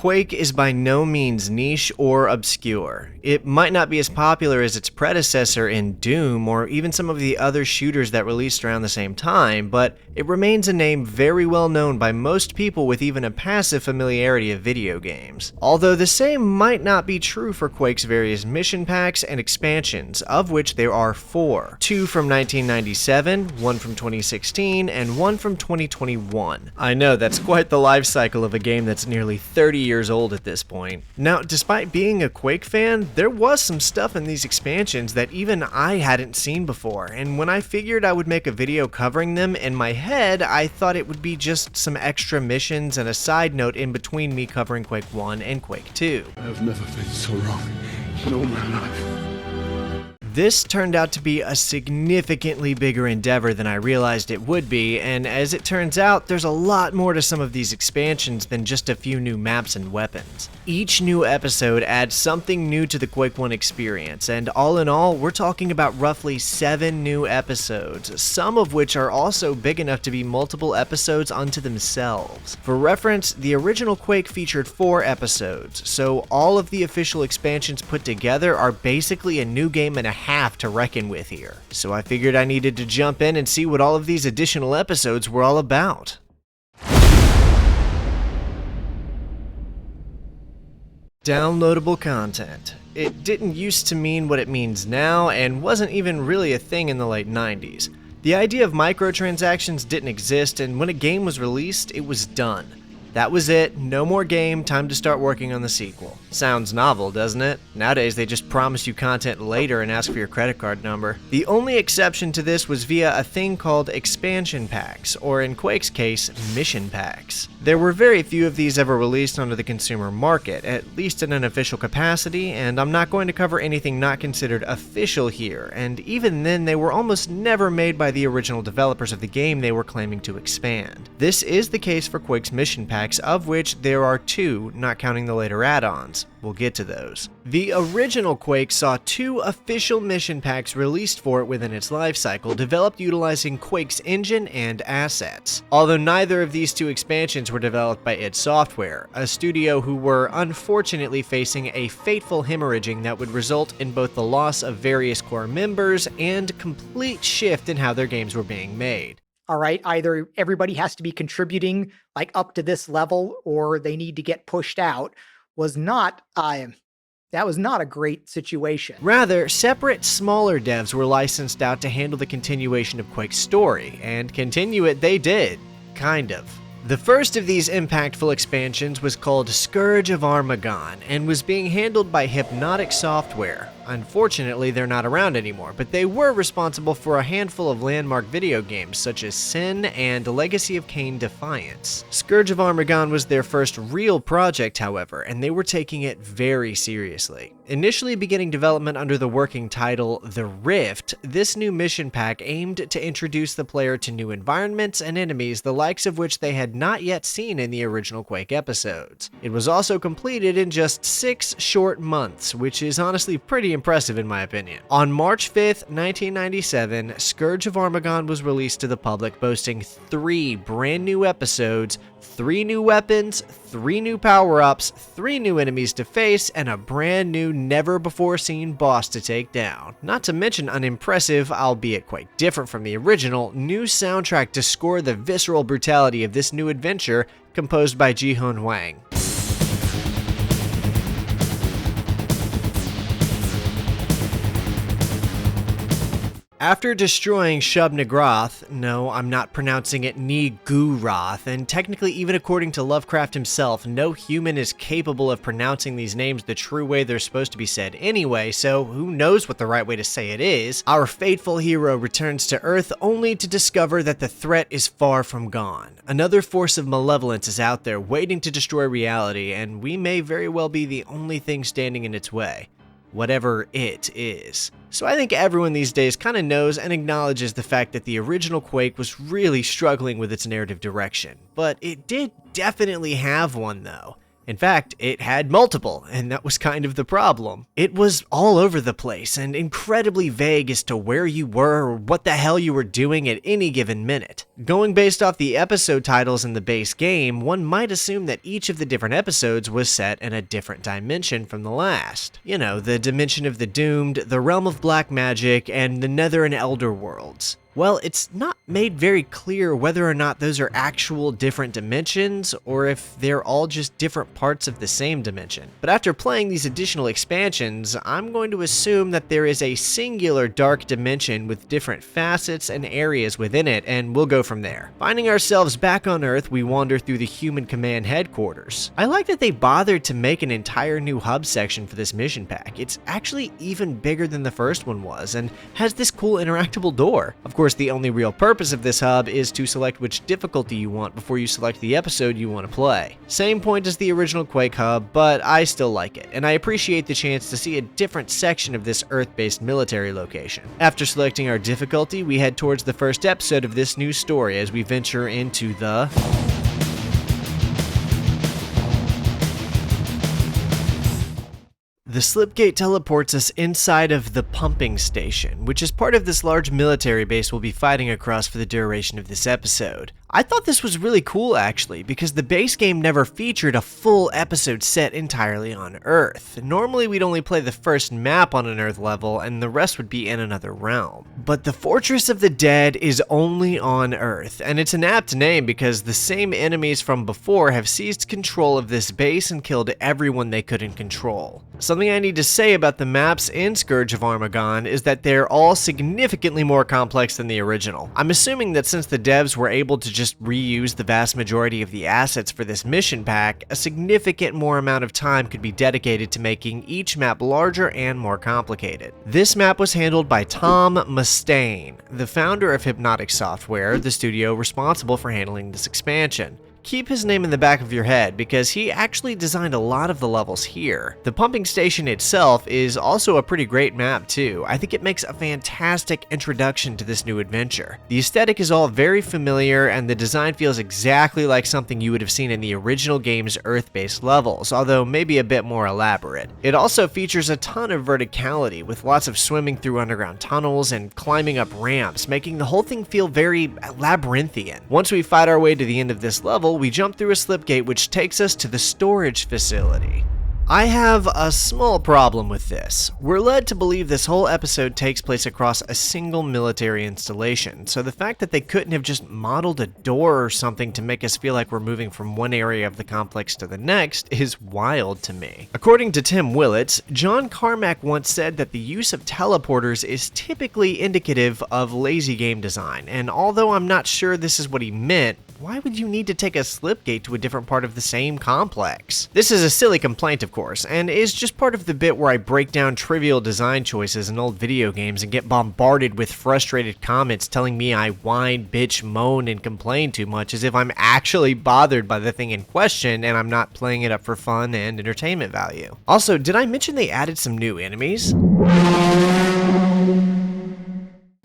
Quake is by no means niche or obscure. It might not be as popular as its predecessor in Doom or even some of the other shooters that released around the same time, but it remains a name very well known by most people with even a passive familiarity of video games. Although the same might not be true for Quake's various mission packs and expansions, of which there are 4. 2 from 1997, 1 from 2016, and 1 from 2021. I know, that's quite the life cycle of a game that's nearly 30 years old at this point. Now, despite being a Quake fan, there was some stuff in these expansions that even I hadn't seen before, and when I figured I would make a video covering them, in my head I thought it would be just some extra missions and a side note in between me covering Quake 1 and Quake 2. I have never been so wrong in all my life. This turned out to be a significantly bigger endeavor than I realized it would be, and as it turns out, there's a lot more to some of these expansions than just a few new maps and weapons. Each new episode adds something new to the Quake 1 experience, and all in all, we're talking about roughly 7 new episodes, some of which are also big enough to be multiple episodes unto themselves. For reference, the original Quake featured 4 episodes, so all of the official expansions put together are basically a new game and a half to reckon with here. So I figured I needed to jump in and see what all of these additional episodes were all about. Downloadable content. It didn't used to mean what it means now, and wasn't even really a thing in the late 90s. The idea of microtransactions didn't exist, and when a game was released, it was done. That was it, no more game, time to start working on the sequel. Sounds novel, doesn't it? Nowadays they just promise you content later and ask for your credit card number. The only exception to this was via a thing called expansion packs, or in Quake's case, mission packs. There were very few of these ever released onto the consumer market, at least in an official capacity, and I'm not going to cover anything not considered official here, and even then they were almost never made by the original developers of the game they were claiming to expand. This is the case for Quake's mission packs, of which there are 2, not counting the later add-ons. We'll get to those. The original Quake saw 2 official mission packs released for it within its lifecycle, developed utilizing Quake's engine and assets. Although neither of these 2 expansions were developed by idSoftware, a studio who were unfortunately facing a fateful hemorrhaging that would result in both the loss of various core members and complete shift in how their games were being made. All right, either everybody has to be contributing like up to this level or they need to get pushed out was not that was not a great situation. Rather, separate, smaller devs were licensed out to handle the continuation of Quake's story, and continue it they did. Kind of. The first of these impactful expansions was called Scourge of Armagon, and was being handled by idSoftware. Unfortunately, they're not around anymore, but they were responsible for a handful of landmark video games such as Sin and Legacy of Kain Defiance. Scourge of Armagon was their first real project, however, and they were taking it very seriously. Initially beginning development under the working title The Rift, this new mission pack aimed to introduce the player to new environments and enemies the likes of which they had not yet seen in the original Quake episodes. It was also completed in just 6 short months, which is honestly pretty impressive in my opinion. On March 5th, 1997, Scourge of Armagon was released to the public, boasting 3 brand new episodes, 3 new weapons, 3 new power-ups, 3 new enemies to face, and a brand new never-before-seen boss to take down. Not to mention an impressive, albeit quite different from the original, new soundtrack to score the visceral brutality of this new adventure, composed by Ji-Hoon Hwang. After destroying Shub-Niggurath, no, I'm not pronouncing it Ni-Gu-Roth, and technically even according to Lovecraft himself, no human is capable of pronouncing these names the true way they're supposed to be said anyway, so who knows what the right way to say it is. Our fateful hero returns to Earth only to discover that the threat is far from gone. Another force of malevolence is out there waiting to destroy reality, and we may very well be the only thing standing in its way. Whatever it is. So I think everyone these days kind of knows and acknowledges the fact that the original Quake was really struggling with its narrative direction. But it did definitely have one though. In fact, it had multiple, and that was kind of the problem. It was all over the place and incredibly vague as to where you were or what the hell you were doing at any given minute. Going based off the episode titles in the base game, one might assume that each of the different episodes was set in a different dimension from the last. You know, the Dimension of the Doomed, the Realm of Black Magic, and the Nether and Elder worlds. Well, it's not made very clear whether or not those are actual different dimensions, or if they're all just different parts of the same dimension. But after playing these additional expansions, I'm going to assume that there is a singular dark dimension with different facets and areas within it, and we'll go from there. Finding ourselves back on Earth, we wander through the Human Command headquarters. I like that they bothered to make an entire new hub section for this mission pack. It's actually even bigger than the first one was, and has this cool interactable door. Of course, the only real purpose of this hub is to select which difficulty you want before you select the episode you want to play. Same point as the original Quake hub, but I still like it, and I appreciate the chance to see a different section of this Earth-based military location. After selecting our difficulty, we head towards the first episode of this new story as we venture into the Slipgate teleports us inside of the pumping station, which is part of this large military base we'll be fighting across for the duration of this episode. I thought this was really cool actually, because the base game never featured a full episode set entirely on Earth. Normally we'd only play the first map on an Earth level and the rest would be in another realm. But the Fortress of the Dead is only on Earth, and it's an apt name because the same enemies from before have seized control of this base and killed everyone they couldn't control. Something I need to say about the maps in Scourge of Armagon is that they're all significantly more complex than the original. I'm assuming that since the devs were able to just reuse the vast majority of the assets for this mission pack, a significant more amount of time could be dedicated to making each map larger and more complicated. This map was handled by Tom Mustaine, the founder of idSoftware, the studio responsible for handling this expansion. Keep his name in the back of your head because he actually designed a lot of the levels here. The pumping station itself is also a pretty great map too. I think it makes a fantastic introduction to this new adventure. The aesthetic is all very familiar and the design feels exactly like something you would have seen in the original game's Earth-based levels, although maybe a bit more elaborate. It also features a ton of verticality with lots of swimming through underground tunnels and climbing up ramps, making the whole thing feel very labyrinthian. Once we fight our way to the end of this level, we jump through a slipgate which takes us to the storage facility. I have a small problem with this. We're led to believe this whole episode takes place across a single military installation, so the fact that they couldn't have just modeled a door or something to make us feel like we're moving from one area of the complex to the next is wild to me. According to Tim Willits, John Carmack once said that the use of teleporters is typically indicative of lazy game design, and although I'm not sure this is what he meant, why would you need to take a slipgate to a different part of the same complex? This is a silly complaint, of course, and is just part of the bit where I break down trivial design choices in old video games and get bombarded with frustrated comments telling me I whine, bitch, moan, and complain too much as if I'm actually bothered by the thing in question and I'm not playing it up for fun and entertainment value. Also, did I mention they added some new enemies?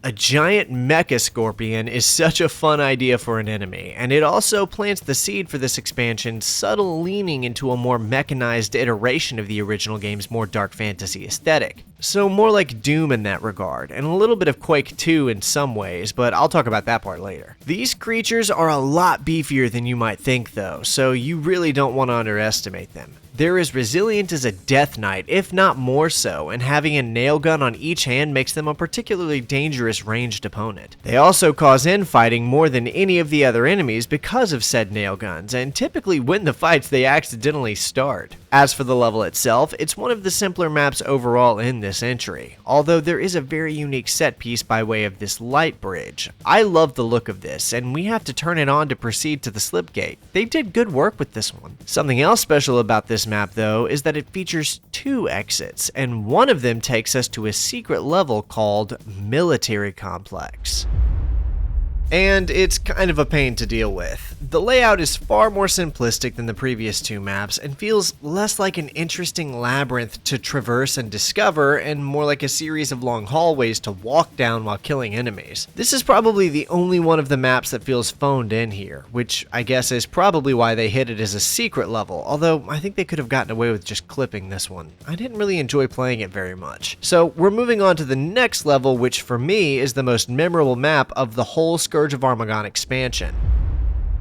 A giant mecha scorpion is such a fun idea for an enemy, and it also plants the seed for this expansion's subtle leaning into a more mechanized iteration of the original game's more dark fantasy aesthetic. So more like Doom in that regard, and a little bit of Quake 2 in some ways, but I'll talk about that part later. These creatures are a lot beefier than you might think though, so you really don't want to underestimate them. They're as resilient as a Death Knight, if not more so, and having a nail gun on each hand makes them a particularly dangerous ranged opponent. They also cause infighting more than any of the other enemies because of said nail guns, and typically win the fights they accidentally start. As for the level itself, it's one of the simpler maps overall in this entry, although there is a very unique set piece by way of this light bridge. I love the look of this, and we have to turn it on to proceed to the slipgate. They did good work with this one. Something else special about this map though is that it features two exits, and one of them takes us to a secret level called Military Complex. and it's kind of a pain to deal with. The layout is far more simplistic than the previous two maps and feels less like an interesting labyrinth to traverse and discover and more like a series of long hallways to walk down while killing enemies. This is probably the only one of the maps that feels phoned in here, which I guess is probably why they hid it as a secret level, although I think they could have gotten away with just clipping this one. I didn't really enjoy playing it very much. So we're moving on to the next level, which for me is the most memorable map of the whole Scourge of Armagon expansion.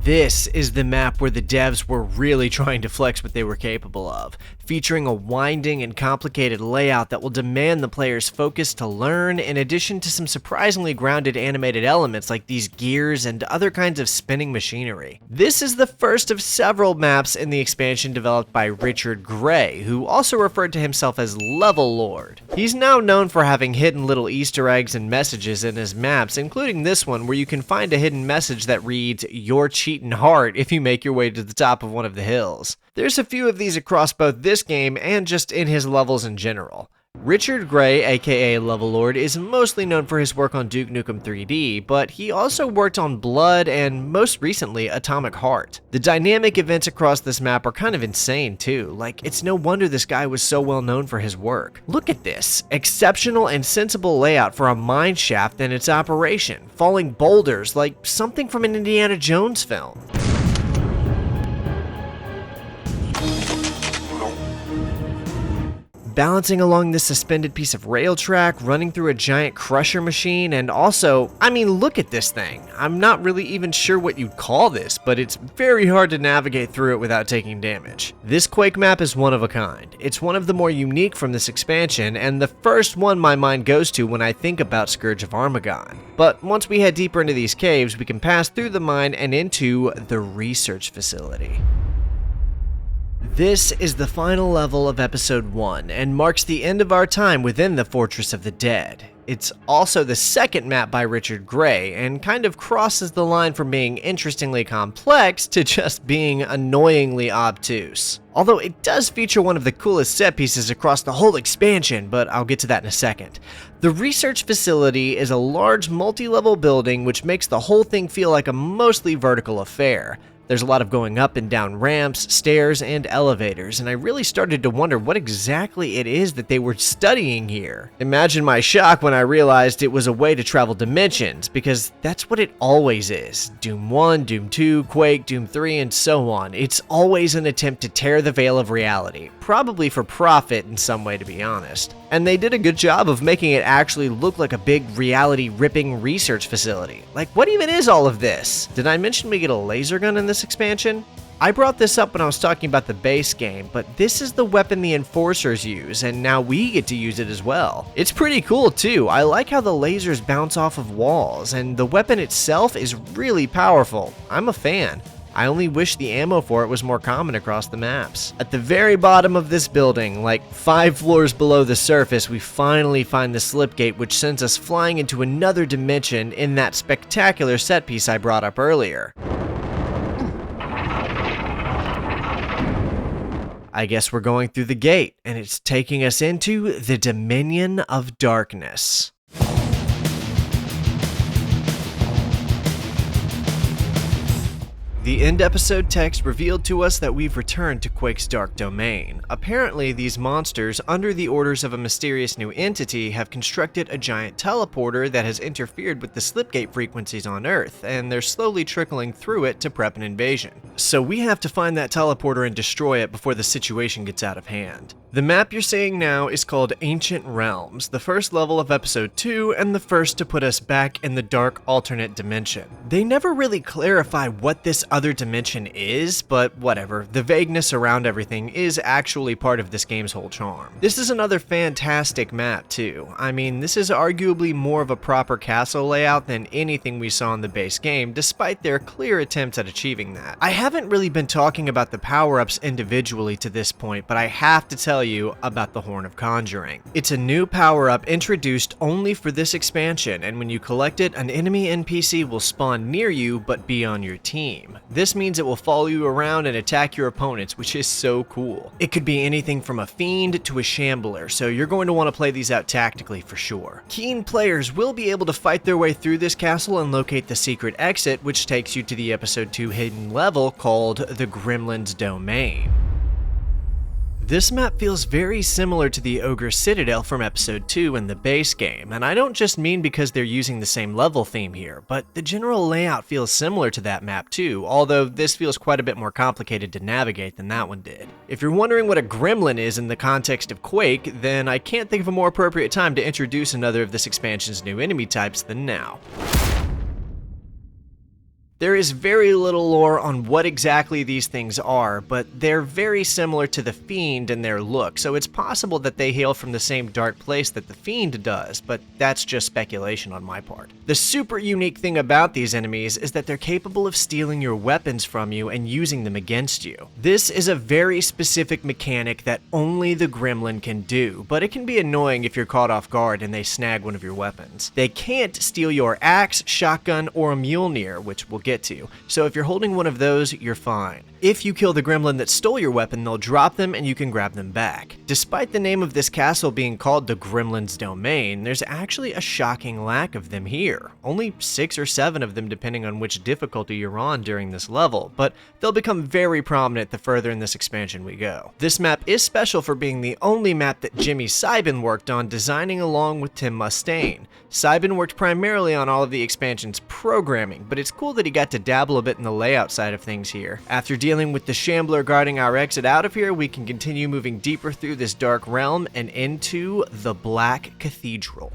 This is the map where the devs were really trying to flex what they were capable of, featuring a winding and complicated layout that will demand the player's focus to learn, in addition to some surprisingly grounded animated elements like these gears and other kinds of spinning machinery. This is the first of several maps in the expansion developed by Richard Gray, who also referred to himself as Level Lord. He's now known for having hidden little Easter eggs and messages in his maps, including this one where you can find a hidden message that reads, "You're cheating hard if you make your way to the top of one of the hills." There's a few of these across both this game and just in his levels in general. Richard Gray, aka Level Lord, is mostly known for his work on Duke Nukem 3D, but he also worked on Blood and, most recently, Atomic Heart. The dynamic events across this map are kind of insane too, like it's no wonder this guy was so well known for his work. Look at this, exceptional and sensible layout for a mine shaft and its operation, falling boulders like something from an Indiana Jones film. Balancing along this suspended piece of rail track, running through a giant crusher machine, and also, I mean, look at this thing. I'm not really even sure what you'd call this, but it's very hard to navigate through it without taking damage. This Quake map is one of a kind. It's one of the more unique from this expansion, and the first one my mind goes to when I think about Scourge of Armagon. But once we head deeper into these caves, we can pass through the mine and into the research facility. This is the final level of Episode 1, and marks the end of our time within the Fortress of the Dead. It's also the second map by Richard Gray, and kind of crosses the line from being interestingly complex to just being annoyingly obtuse. Although it does feature one of the coolest set pieces across the whole expansion, but I'll get to that in a second. The research facility is a large multi-level building which makes the whole thing feel like a mostly vertical affair. There's a lot of going up and down ramps, stairs, and elevators, and I really started to wonder what exactly it is that they were studying here. Imagine my shock when I realized it was a way to travel dimensions, because that's what it always is. Doom 1, Doom 2, Quake, Doom 3, and so on. It's always an attempt to tear the veil of reality, probably for profit in some way, to be honest. And they did a good job of making it actually look like a big reality-ripping research facility. Like, what even is all of this? Did I mention we get a laser gun in this expansion? I brought this up when I was talking about the base game, but this is the weapon the Enforcers use, and now we get to use it as well. It's pretty cool too. I like how the lasers bounce off of walls, and the weapon itself is really powerful. I'm a fan. I only wish the ammo for it was more common across the maps. At the very bottom of this building, like 5 floors below the surface, we finally find the slipgate, which sends us flying into another dimension in that spectacular set piece I brought up earlier. I guess we're going through the gate, and it's taking us into the Dominion of Darkness. The end episode text revealed to us that we've returned to Quake's dark domain. Apparently, these monsters, under the orders of a mysterious new entity, have constructed a giant teleporter that has interfered with the slipgate frequencies on Earth, and they're slowly trickling through it to prep an invasion. So we have to find that teleporter and destroy it before the situation gets out of hand. The map you're seeing now is called Ancient Realms, the first level of Episode 2, and the first to put us back in the dark alternate dimension. They never really clarify what this other dimension is, but whatever, the vagueness around everything is actually part of this game's whole charm. This is another fantastic map too. I mean, this is arguably more of a proper castle layout than anything we saw in the base game, despite their clear attempts at achieving that. I haven't really been talking about the power-ups individually to this point, but I have to tell you about the Horn of Conjuring. It's a new power-up introduced only for this expansion, and when you collect it, an enemy NPC will spawn near you but be on your team. This means it will follow you around and attack your opponents, which is so cool. It could be anything from a fiend to a shambler, so you're going to want to play these out tactically for sure. Keen players will be able to fight their way through this castle and locate the secret exit, which takes you to the episode 2 hidden level called the Gremlin's Domain. This map feels very similar to the Ogre Citadel from episode 2 in the base game, and I don't just mean because they're using the same level theme here, but the general layout feels similar to that map too, although this feels quite a bit more complicated to navigate than that one did. If you're wondering what a gremlin is in the context of Quake, then I can't think of a more appropriate time to introduce another of this expansion's new enemy types than now. There is very little lore on what exactly these things are, but they're very similar to the Fiend in their look, so it's possible that they hail from the same dark place that the Fiend does, but that's just speculation on my part. The super unique thing about these enemies is that they're capable of stealing your weapons from you and using them against you. This is a very specific mechanic that only the Gremlin can do, but it can be annoying if you're caught off guard and they snag one of your weapons. They can't steal your axe, shotgun, or a Mjolnir, which we'll get to, so if you're holding one of those, you're fine. If you kill the gremlin that stole your weapon, they'll drop them and you can grab them back. Despite the name of this castle being called the Gremlin's Domain, there's actually a shocking lack of them here. Only 6 or 7 of them depending on which difficulty you're on during this level, but they'll become very prominent the further in this expansion we go. This map is special for being the only map that Jimmy Sybin worked on designing along with Tim Mustaine. Sybin worked primarily on all of the expansion's programming, but it's cool that he got to dabble a bit in the layout side of things here. After dealing with the shambler guarding our exit out of here, we can continue moving deeper through this dark realm and into the Black Cathedral.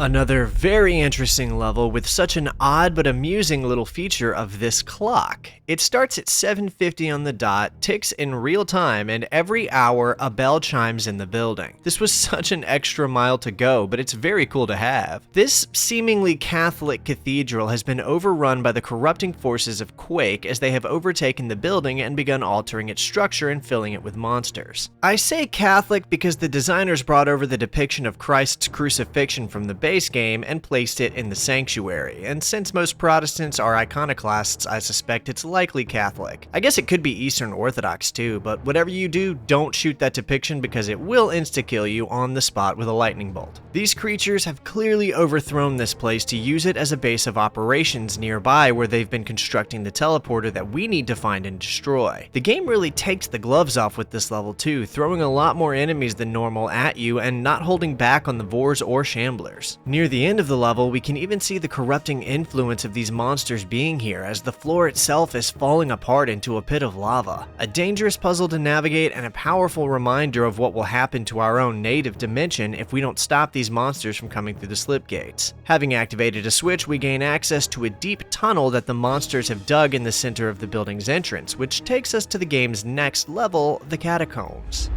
Another very interesting level with such an odd but amusing little feature of this clock. It starts at 7:50 on the dot, ticks in real time, and every hour a bell chimes in the building. This was such an extra mile to go, but it's very cool to have. This seemingly Catholic cathedral has been overrun by the corrupting forces of Quake as they have overtaken the building and begun altering its structure and filling it with monsters. I say Catholic because the designers brought over the depiction of Christ's crucifixion from the base game and placed it in the sanctuary, and since most Protestants are iconoclasts, I suspect it's likely Catholic. I guess it could be Eastern Orthodox too, but whatever you do, don't shoot that depiction because it will insta-kill you on the spot with a lightning bolt. These creatures have clearly overthrown this place to use it as a base of operations nearby where they've been constructing the teleporter that we need to find and destroy. The game really takes the gloves off with this level too, throwing a lot more enemies than normal at you and not holding back on the Vors or Shamblers. Near the end of the level, we can even see the corrupting influence of these monsters being here as the floor itself is falling apart into a pit of lava. A dangerous puzzle to navigate and a powerful reminder of what will happen to our own native dimension if we don't stop these monsters from coming through the slip gates. Having activated a switch, we gain access to a deep tunnel that the monsters have dug in the center of the building's entrance, which takes us to the game's next level, the Catacombs.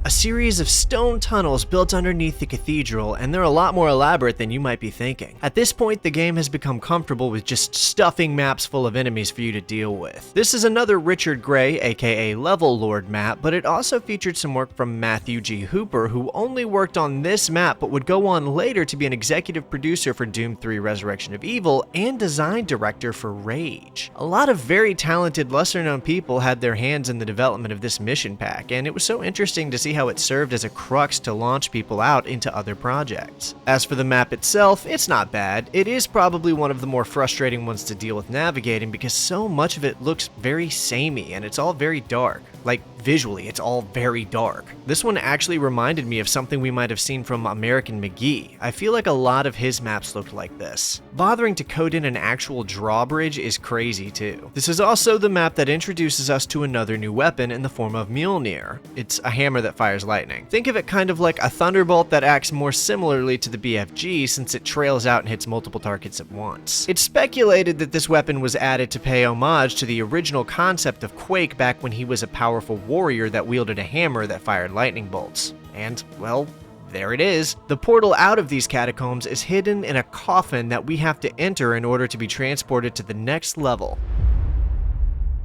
A series of stone tunnels built underneath the cathedral, and they're a lot more elaborate than you might be thinking. At this point, the game has become comfortable with just stuffing maps full of enemies for you to deal with. This is another Richard Gray, aka Level Lord map, but it also featured some work from Matthew G. Hooper, who only worked on this map but would go on later to be an executive producer for Doom 3 Resurrection of Evil and design director for Rage. A lot of very talented, lesser-known people had their hands in the development of this mission pack, and it was so interesting to see how it served as a crux to launch people out into other projects. As for the map itself, it's not bad. It is probably one of the more frustrating ones to deal with navigating because so much of it looks very samey and it's all very dark. Like, visually, it's all very dark. This one actually reminded me of something we might have seen from American McGee. I feel like a lot of his maps looked like this. Bothering to code in an actual drawbridge is crazy too. This is also the map that introduces us to another new weapon in the form of Mjolnir. It's a hammer that fires lightning. Think of it kind of like a thunderbolt that acts more similarly to the BFG since it trails out and hits multiple targets at once. It's speculated that this weapon was added to pay homage to the original concept of Quake back when he was a powerful warrior that wielded a hammer that fired lightning bolts. And, well, there it is. The portal out of these catacombs is hidden in a coffin that we have to enter in order to be transported to the next level.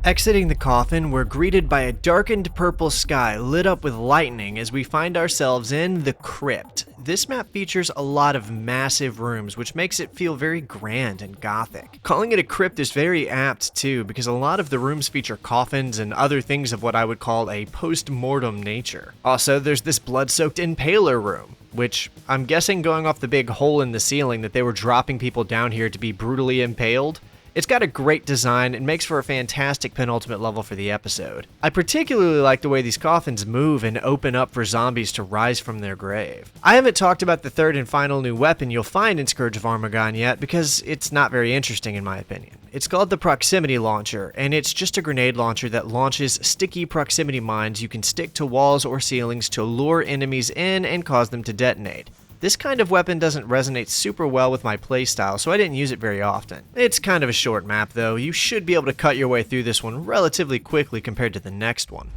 Exiting the coffin, we're greeted by a darkened purple sky lit up with lightning as we find ourselves in the crypt. This map features a lot of massive rooms, which makes it feel very grand and gothic. Calling it a crypt is very apt too, because a lot of the rooms feature coffins and other things of what I would call a post-mortem nature. Also, there's this blood-soaked impaler room, which I'm guessing, going off the big hole in the ceiling, that they were dropping people down here to be brutally impaled. It's got a great design and makes for a fantastic penultimate level for the episode. I particularly like the way these coffins move and open up for zombies to rise from their grave. I haven't talked about the third and final new weapon you'll find in Scourge of Armagon yet because it's not very interesting in my opinion. It's called the Proximity Launcher, and it's just a grenade launcher that launches sticky proximity mines you can stick to walls or ceilings to lure enemies in and cause them to detonate. This kind of weapon doesn't resonate super well with my playstyle, so I didn't use it very often. It's kind of a short map though, you should be able to cut your way through this one relatively quickly compared to the next one.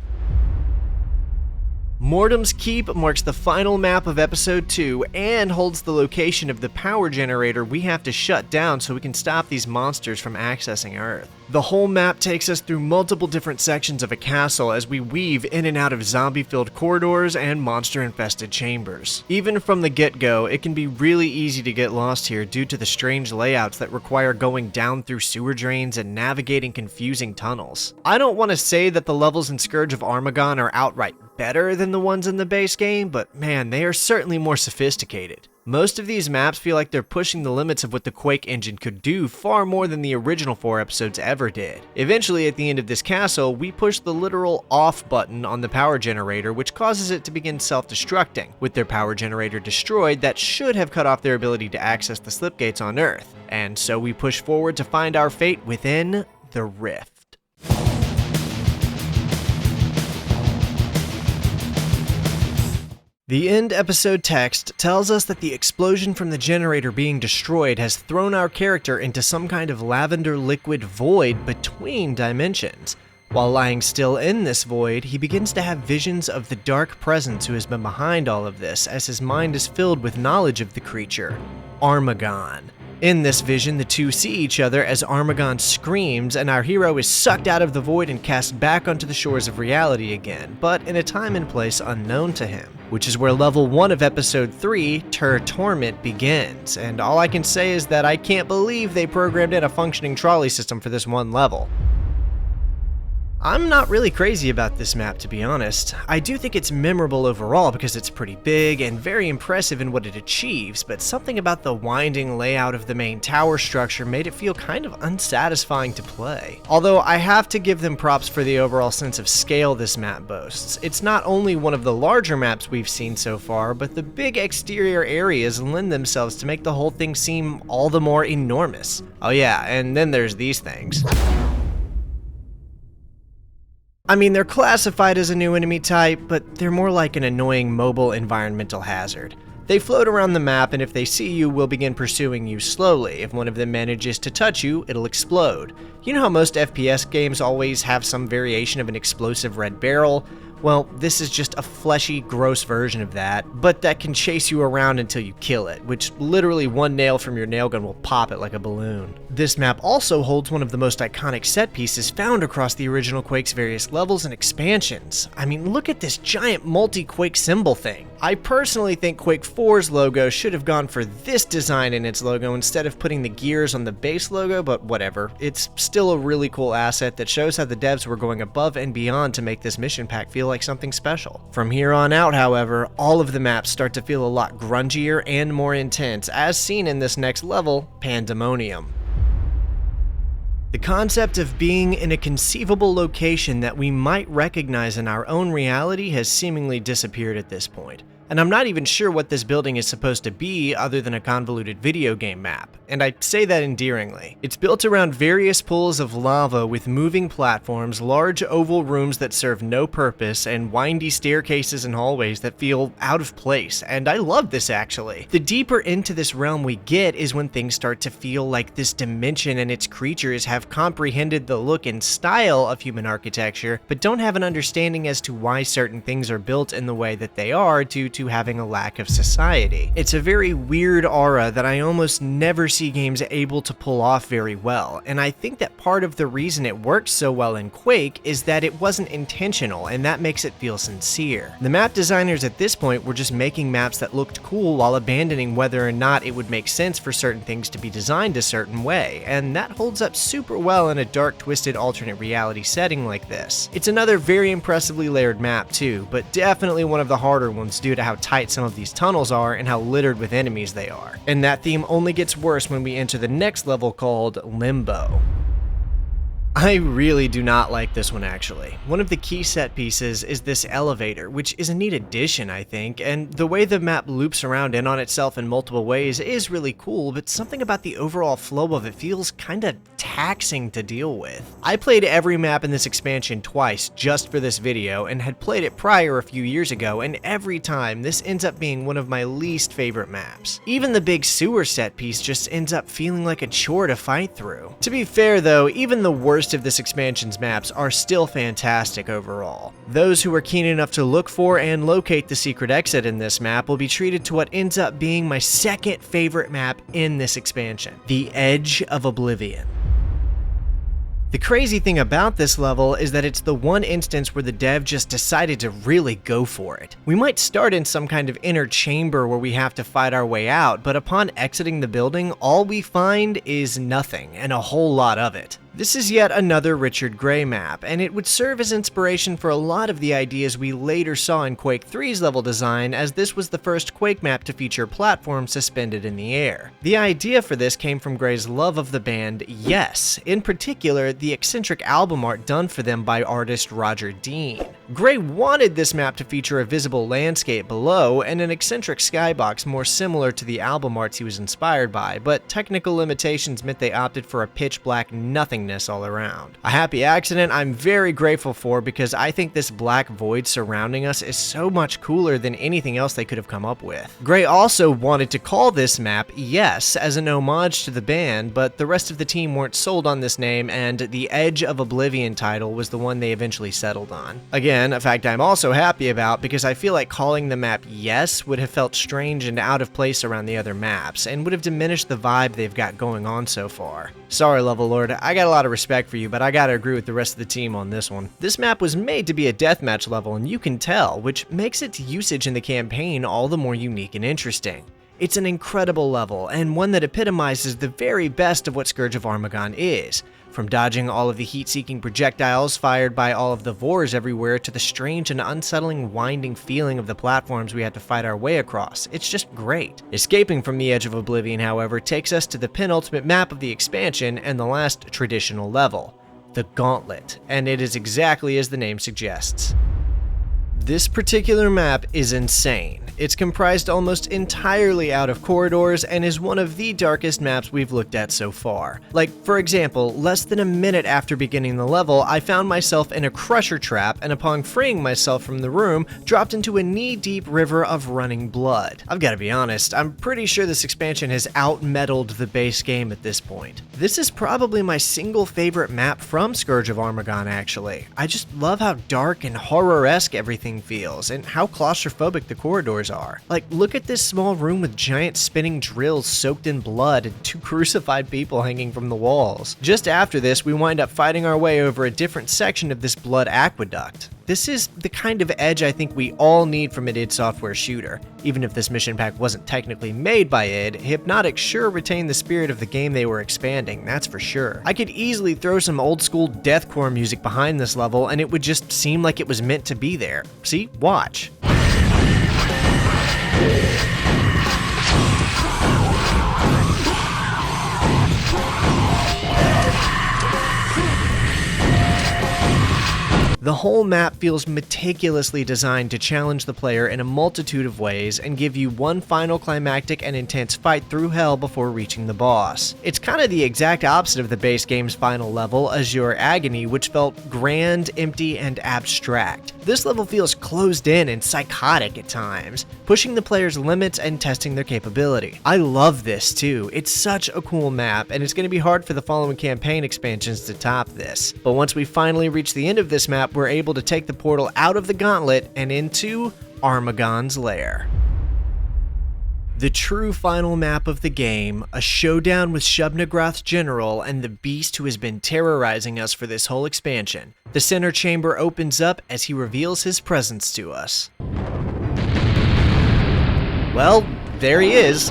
Mortem's Keep marks the final map of Episode 2 and holds the location of the power generator we have to shut down so we can stop these monsters from accessing Earth. The whole map takes us through multiple different sections of a castle as we weave in and out of zombie-filled corridors and monster-infested chambers. Even from the get-go, it can be really easy to get lost here due to the strange layouts that require going down through sewer drains and navigating confusing tunnels. I don't want to say that the levels in Scourge of Armagon are outright better than the ones in the base game, but man, they are certainly more sophisticated. Most of these maps feel like they're pushing the limits of what the Quake engine could do far more than the original 4 episodes ever did. Eventually, at the end of this castle, we push the literal off button on the power generator, which causes it to begin self-destructing. With their power generator destroyed, that should have cut off their ability to access the slipgates on Earth. And so we push forward to find our fate within the Rift. The end episode text tells us that the explosion from the generator being destroyed has thrown our character into some kind of lavender liquid void between dimensions. While lying still in this void, he begins to have visions of the dark presence who has been behind all of this as his mind is filled with knowledge of the creature, Armagon. In this vision, the two see each other as Armagon screams and our hero is sucked out of the void and cast back onto the shores of reality again, but in a time and place unknown to him, which is where level 1 of episode 3, Ter Torment, begins, and all I can say is that I can't believe they programmed in a functioning trolley system for this one level. I'm not really crazy about this map, to be honest. I do think it's memorable overall because it's pretty big and very impressive in what it achieves, but something about the winding layout of the main tower structure made it feel kind of unsatisfying to play. Although I have to give them props for the overall sense of scale this map boasts. It's not only one of the larger maps we've seen so far, but the big exterior areas lend themselves to make the whole thing seem all the more enormous. Oh yeah, and then there's these things. I mean, they're classified as a new enemy type, but they're more like an annoying mobile environmental hazard. They float around the map, and if they see you, will begin pursuing you slowly. If one of them manages to touch you, it'll explode. You know how most FPS games always have some variation of an explosive red barrel? Well, this is just a fleshy, gross version of that, but that can chase you around until you kill it, which literally one nail from your nail gun will pop it like a balloon. This map also holds one of the most iconic set pieces found across the original Quake's various levels and expansions. I mean, look at this giant multi-Quake symbol thing. I personally think Quake 4's logo should have gone for this design in its logo instead of putting the gears on the base logo, but whatever. It's still a really cool asset that shows how the devs were going above and beyond to make this mission pack feel like something special. From here on out, however, all of the maps start to feel a lot grungier and more intense, as seen in this next level, Pandemonium. The concept of being in a conceivable location that we might recognize in our own reality has seemingly disappeared at this point. And I'm not even sure what this building is supposed to be other than a convoluted video game map, and I say that endearingly. It's built around various pools of lava with moving platforms, large oval rooms that serve no purpose, and windy staircases and hallways that feel out of place, and I love this actually. The deeper into this realm we get is when things start to feel like this dimension and its creatures have comprehended the look and style of human architecture, but don't have an understanding as to why certain things are built in the way that they are due to having a lack of society. It's a very weird aura that I almost never see games able to pull off very well, and I think that part of the reason it works so well in Quake is that it wasn't intentional, and that makes it feel sincere. The map designers at this point were just making maps that looked cool while abandoning whether or not it would make sense for certain things to be designed a certain way, and that holds up super well in a dark, twisted alternate reality setting like this. It's another very impressively layered map too, but definitely one of the harder ones due to how tight some of these tunnels are and how littered with enemies they are. And that theme only gets worse when we enter the next level called Limbo. I really do not like this one actually. One of the key set pieces is this elevator, which is a neat addition I think, and the way the map loops around in on itself in multiple ways is really cool, but something about the overall flow of it feels kinda taxing to deal with. I played every map in this expansion twice just for this video and had played it prior a few years ago, and every time this ends up being one of my least favorite maps. Even the big sewer set piece just ends up feeling like a chore to fight through. To be fair though, even the worst of this expansion's maps are still fantastic overall. Those who are keen enough to look for and locate the secret exit in this map will be treated to what ends up being my second favorite map in this expansion, the Edge of Oblivion. The crazy thing about this level is that it's the one instance where the dev just decided to really go for it. We might start in some kind of inner chamber where we have to fight our way out, but upon exiting the building, all we find is nothing, and a whole lot of it. This is yet another Richard Gray map, and it would serve as inspiration for a lot of the ideas we later saw in Quake 3's level design, as this was the first Quake map to feature platforms suspended in the air. The idea for this came from Gray's love of the band Yes, in particular the eccentric album art done for them by artist Roger Dean. Gray wanted this map to feature a visible landscape below and an eccentric skybox more similar to the album arts he was inspired by, but technical limitations meant they opted for a pitch black nothingness all around. A happy accident I'm very grateful for, because I think this black void surrounding us is so much cooler than anything else they could have come up with. Gray also wanted to call this map Yes as an homage to the band, but the rest of the team weren't sold on this name, and the Edge of Oblivion title was the one they eventually settled on. Again, a fact I'm also happy about, because I feel like calling the map Yes would have felt strange and out of place around the other maps, and would have diminished the vibe they've got going on so far. Sorry, Level Lord, I got a lot of respect for you, but I gotta agree with the rest of the team on this one. This map was made to be a deathmatch level, and you can tell, which makes its usage in the campaign all the more unique and interesting. It's an incredible level, and one that epitomizes the very best of what Scourge of Armagon is. From dodging all of the heat-seeking projectiles fired by all of the Vors everywhere to the strange and unsettling winding feeling of the platforms we had to fight our way across, it's just great. Escaping from the Edge of Oblivion, however, takes us to the penultimate map of the expansion and the last traditional level, the Gauntlet, and it is exactly as the name suggests. This particular map is insane. It's comprised almost entirely out of corridors and is one of the darkest maps we've looked at so far. Like, for example, less than a minute after beginning the level, I found myself in a crusher trap, and upon freeing myself from the room, dropped into a knee-deep river of running blood. I've gotta be honest, I'm pretty sure this expansion has out-metaled the base game at this point. This is probably my single favorite map from Scourge of Armagon, actually. I just love how dark and horror-esque everything feels, and how claustrophobic the corridors are. Like, look at this small room with giant spinning drills soaked in blood and 2 crucified people hanging from the walls. Just after this, we wind up fighting our way over a different section of this blood aqueduct. This is the kind of edge I think we all need from an idSoftware shooter. Even if this mission pack wasn't technically made by id, Hypnotic sure retained the spirit of the game they were expanding, that's for sure. I could easily throw some old school deathcore music behind this level and it would just seem like it was meant to be there. See? Watch. The whole map feels meticulously designed to challenge the player in a multitude of ways and give you one final climactic and intense fight through hell before reaching the boss. It's kind of the exact opposite of the base game's final level, Azure Agony, which felt grand, empty, and abstract. This level feels closed in and psychotic at times, pushing the player's limits and testing their capability. I love this too. It's such a cool map, and it's going to be hard for the following campaign expansions to top this. But once we finally reach the end of this map, we're able to take the portal out of the Gauntlet and into Armagon's Lair. The true final map of the game, a showdown with Shub-Nigroth's general and the beast who has been terrorizing us for this whole expansion. The center chamber opens up as he reveals his presence to us. Well, there he is.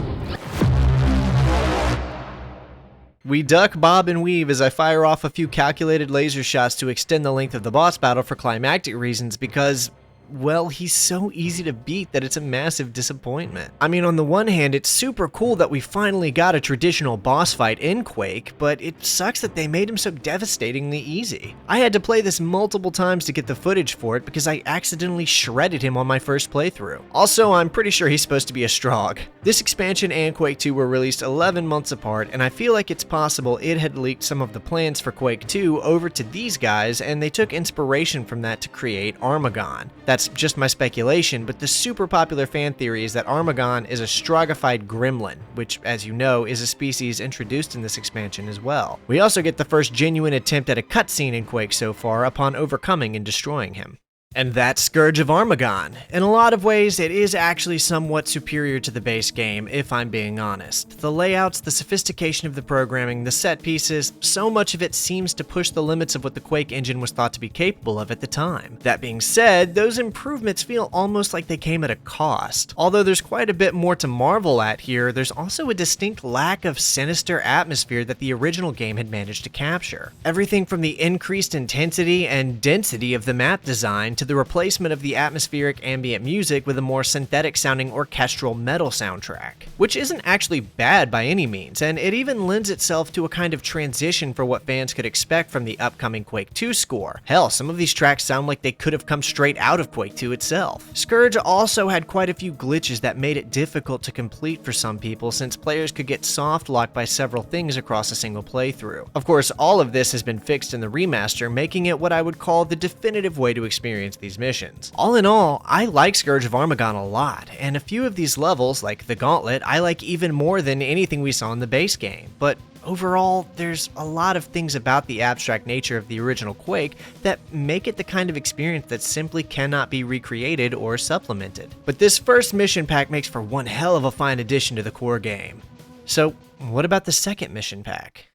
We duck, bob, and weave as I fire off a few calculated laser shots to extend the length of the boss battle for climactic reasons because, well, he's so easy to beat that it's a massive disappointment. I mean, on the one hand, it's super cool that we finally got a traditional boss fight in Quake, but it sucks that they made him so devastatingly easy. I had to play this multiple times to get the footage for it because I accidentally shredded him on my first playthrough. Also, I'm pretty sure he's supposed to be a Strogg. This expansion and Quake 2 were released 11 months apart, and I feel like it's possible it had leaked some of the plans for Quake 2 over to these guys, and they took inspiration from that to create Armagon. That's just my speculation, but the super popular fan theory is that Armagon is a Stroggified gremlin, which, as you know, is a species introduced in this expansion as well. We also get the first genuine attempt at a cutscene in Quake so far upon overcoming and destroying him. And that's Scourge of Armagon. In a lot of ways, it is actually somewhat superior to the base game, if I'm being honest. The layouts, the sophistication of the programming, the set pieces, so much of it seems to push the limits of what the Quake engine was thought to be capable of at the time. That being said, those improvements feel almost like they came at a cost. Although there's quite a bit more to marvel at here, there's also a distinct lack of sinister atmosphere that the original game had managed to capture. Everything from the increased intensity and density of the map design to the replacement of the atmospheric ambient music with a more synthetic sounding orchestral metal soundtrack, which isn't actually bad by any means, and it even lends itself to a kind of transition for what fans could expect from the upcoming Quake 2 score. Hell, some of these tracks sound like they could have come straight out of Quake 2 itself. Scourge also had quite a few glitches that made it difficult to complete for some people, since players could get soft locked by several things across a single playthrough. Of course, all of this has been fixed in the remaster, making it what I would call the definitive way to experience these missions. All in all, I like Scourge of Armagon a lot, and a few of these levels, like the Gauntlet, I like even more than anything we saw in the base game. But overall, there's a lot of things about the abstract nature of the original Quake that make it the kind of experience that simply cannot be recreated or supplemented. But this first mission pack makes for one hell of a fine addition to the core game. So, what about the second mission pack?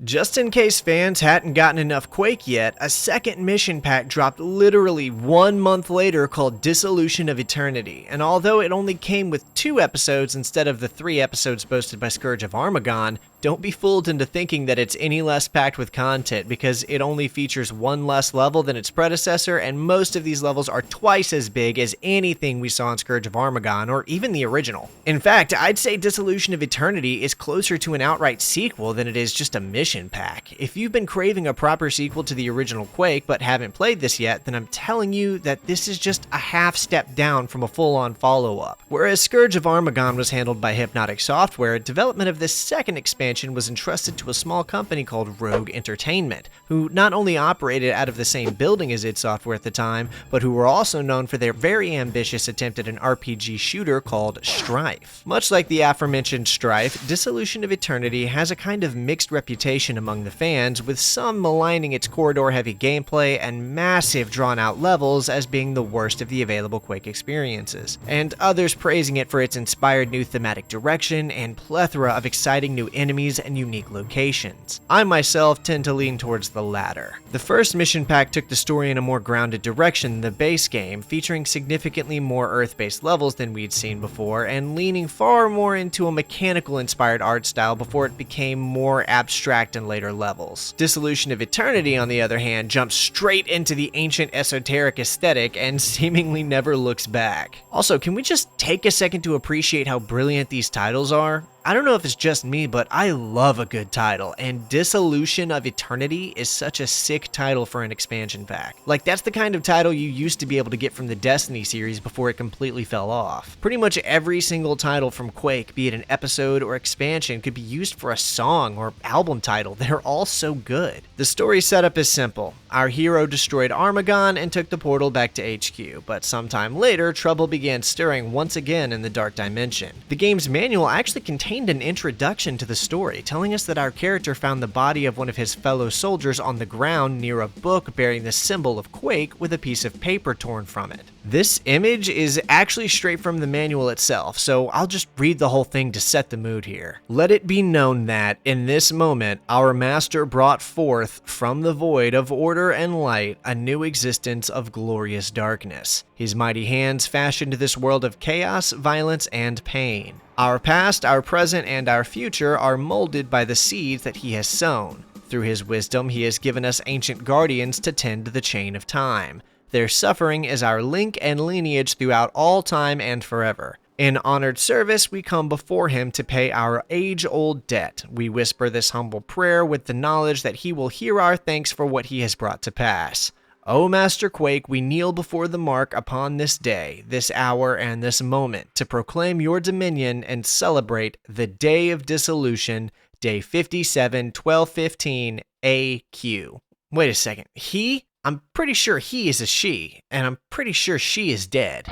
Just in case fans hadn't gotten enough Quake yet, a second mission pack dropped literally 1 month later called Dissolution of Eternity, and although it only came with 2 episodes instead of the 3 episodes boasted by Scourge of Armagon, don't be fooled into thinking that it's any less packed with content, because it only features 1 less level than its predecessor, and most of these levels are twice as big as anything we saw in Scourge of Armagon, or even the original. In fact, I'd say Dissolution of Eternity is closer to an outright sequel than it is just a mission pack. If you've been craving a proper sequel to the original Quake but haven't played this yet, then I'm telling you that this is just a half step down from a full-on follow-up. Whereas Scourge of Armagon was handled by idSoftware, development of this second expansion was entrusted to a small company called Rogue Entertainment, who not only operated out of the same building as idSoftware at the time, but who were also known for their very ambitious attempt at an RPG shooter called Strife. Much like the aforementioned Strife, Dissolution of Eternity has a kind of mixed reputation among the fans, with some maligning its corridor-heavy gameplay and massive drawn-out levels as being the worst of the available Quake experiences, and others praising it for its inspired new thematic direction and plethora of exciting new enemies and unique locations. I myself tend to lean towards the latter. The first mission pack took the story in a more grounded direction than the base game, featuring significantly more Earth-based levels than we'd seen before, and leaning far more into a mechanical-inspired art style before it became more abstract in later levels. Dissolution of Eternity, on the other hand, jumps straight into the ancient esoteric aesthetic and seemingly never looks back. Also, can we just take a second to appreciate how brilliant these titles are? I don't know if it's just me, but I love a good title, and Dissolution of Eternity is such a sick title for an expansion pack. Like, that's the kind of title you used to be able to get from the Destiny series before it completely fell off. Pretty much every single title from Quake, be it an episode or expansion, could be used for a song or album title. They're all so good. The story setup is simple. Our hero destroyed Armagon and took the portal back to HQ, but sometime later, trouble began stirring once again in the Dark Dimension. The game's manual actually contains contained an introduction to the story, telling us that our character found the body of one of his fellow soldiers on the ground near a book bearing the symbol of Quake with a piece of paper torn from it. This image is actually straight from the manual itself, so I'll just read the whole thing to set the mood here. Let it be known that, in this moment, our master brought forth from the void of order and light a new existence of glorious darkness. His mighty hands fashioned this world of chaos, violence, and pain. Our past, our present, and our future are molded by the seeds that he has sown. Through his wisdom, he has given us ancient guardians to tend the chain of time. Their suffering is our link and lineage throughout all time and forever. In honored service, we come before him to pay our age-old debt. We whisper this humble prayer with the knowledge that he will hear our thanks for what he has brought to pass. O Master Quake, we kneel before the mark upon this day, this hour, and this moment to proclaim your dominion and celebrate the Day of Dissolution, Day 57-1215 AQ. Wait a second, he? I'm pretty sure he is a she, and I'm pretty sure she is dead.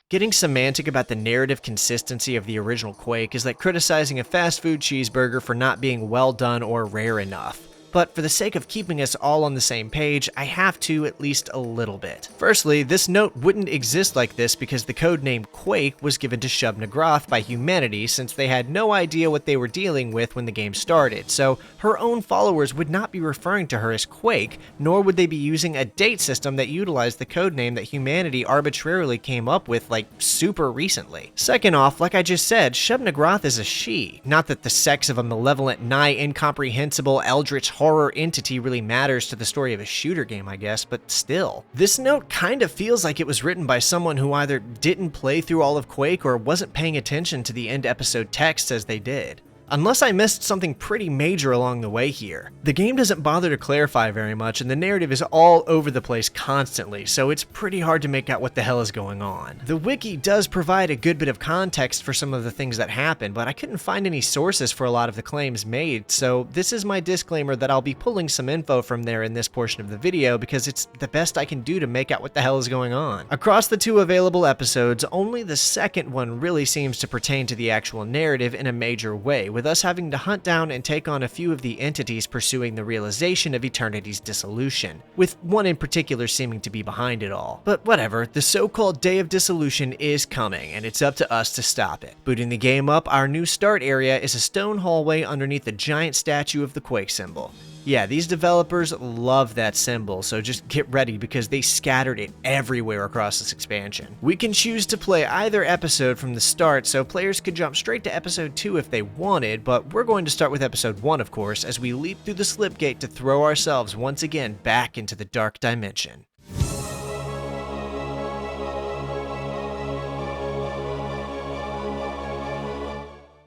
Getting semantic about the narrative consistency of the original Quake is like criticizing a fast food cheeseburger for not being well done or rare enough. But for the sake of keeping us all on the same page, I have to at least a little bit. Firstly, this note wouldn't exist like this because the codename Quake was given to Shub-Nigroth by humanity since they had no idea what they were dealing with when the game started, so her own followers would not be referring to her as Quake, nor would they be using a date system that utilized the codename that humanity arbitrarily came up with like super recently. Second off, like I just said, Shub-Nigroth is a she, not that the sex of a malevolent, nigh incomprehensible, eldritch horror entity really matters to the story of a shooter game, I guess, but still. This note kind of feels like it was written by someone who either didn't play through all of Quake or wasn't paying attention to the end episode text as they did. Unless I missed something pretty major along the way here. The game doesn't bother to clarify very much, and the narrative is all over the place constantly, so it's pretty hard to make out what the hell is going on. The wiki does provide a good bit of context for some of the things that happen, but I couldn't find any sources for a lot of the claims made, so this is my disclaimer that I'll be pulling some info from there in this portion of the video because it's the best I can do to make out what the hell is going on. Across the two available episodes, only the second one really seems to pertain to the actual narrative in a major way, with us having to hunt down and take on a few of the entities pursuing the realization of Eternity's dissolution, with one in particular seeming to be behind it all. But whatever, the so-called Day of Dissolution is coming, and it's up to us to stop it. Booting the game up, our new start area is a stone hallway underneath the giant statue of the Quake symbol. Yeah, these developers love that symbol, so just get ready because they scattered it everywhere across this expansion. We can choose to play either episode from the start, so players could jump straight to episode 2 if they wanted, but we're going to start with episode 1, of course, as we leap through the slipgate to throw ourselves once again back into the dark dimension.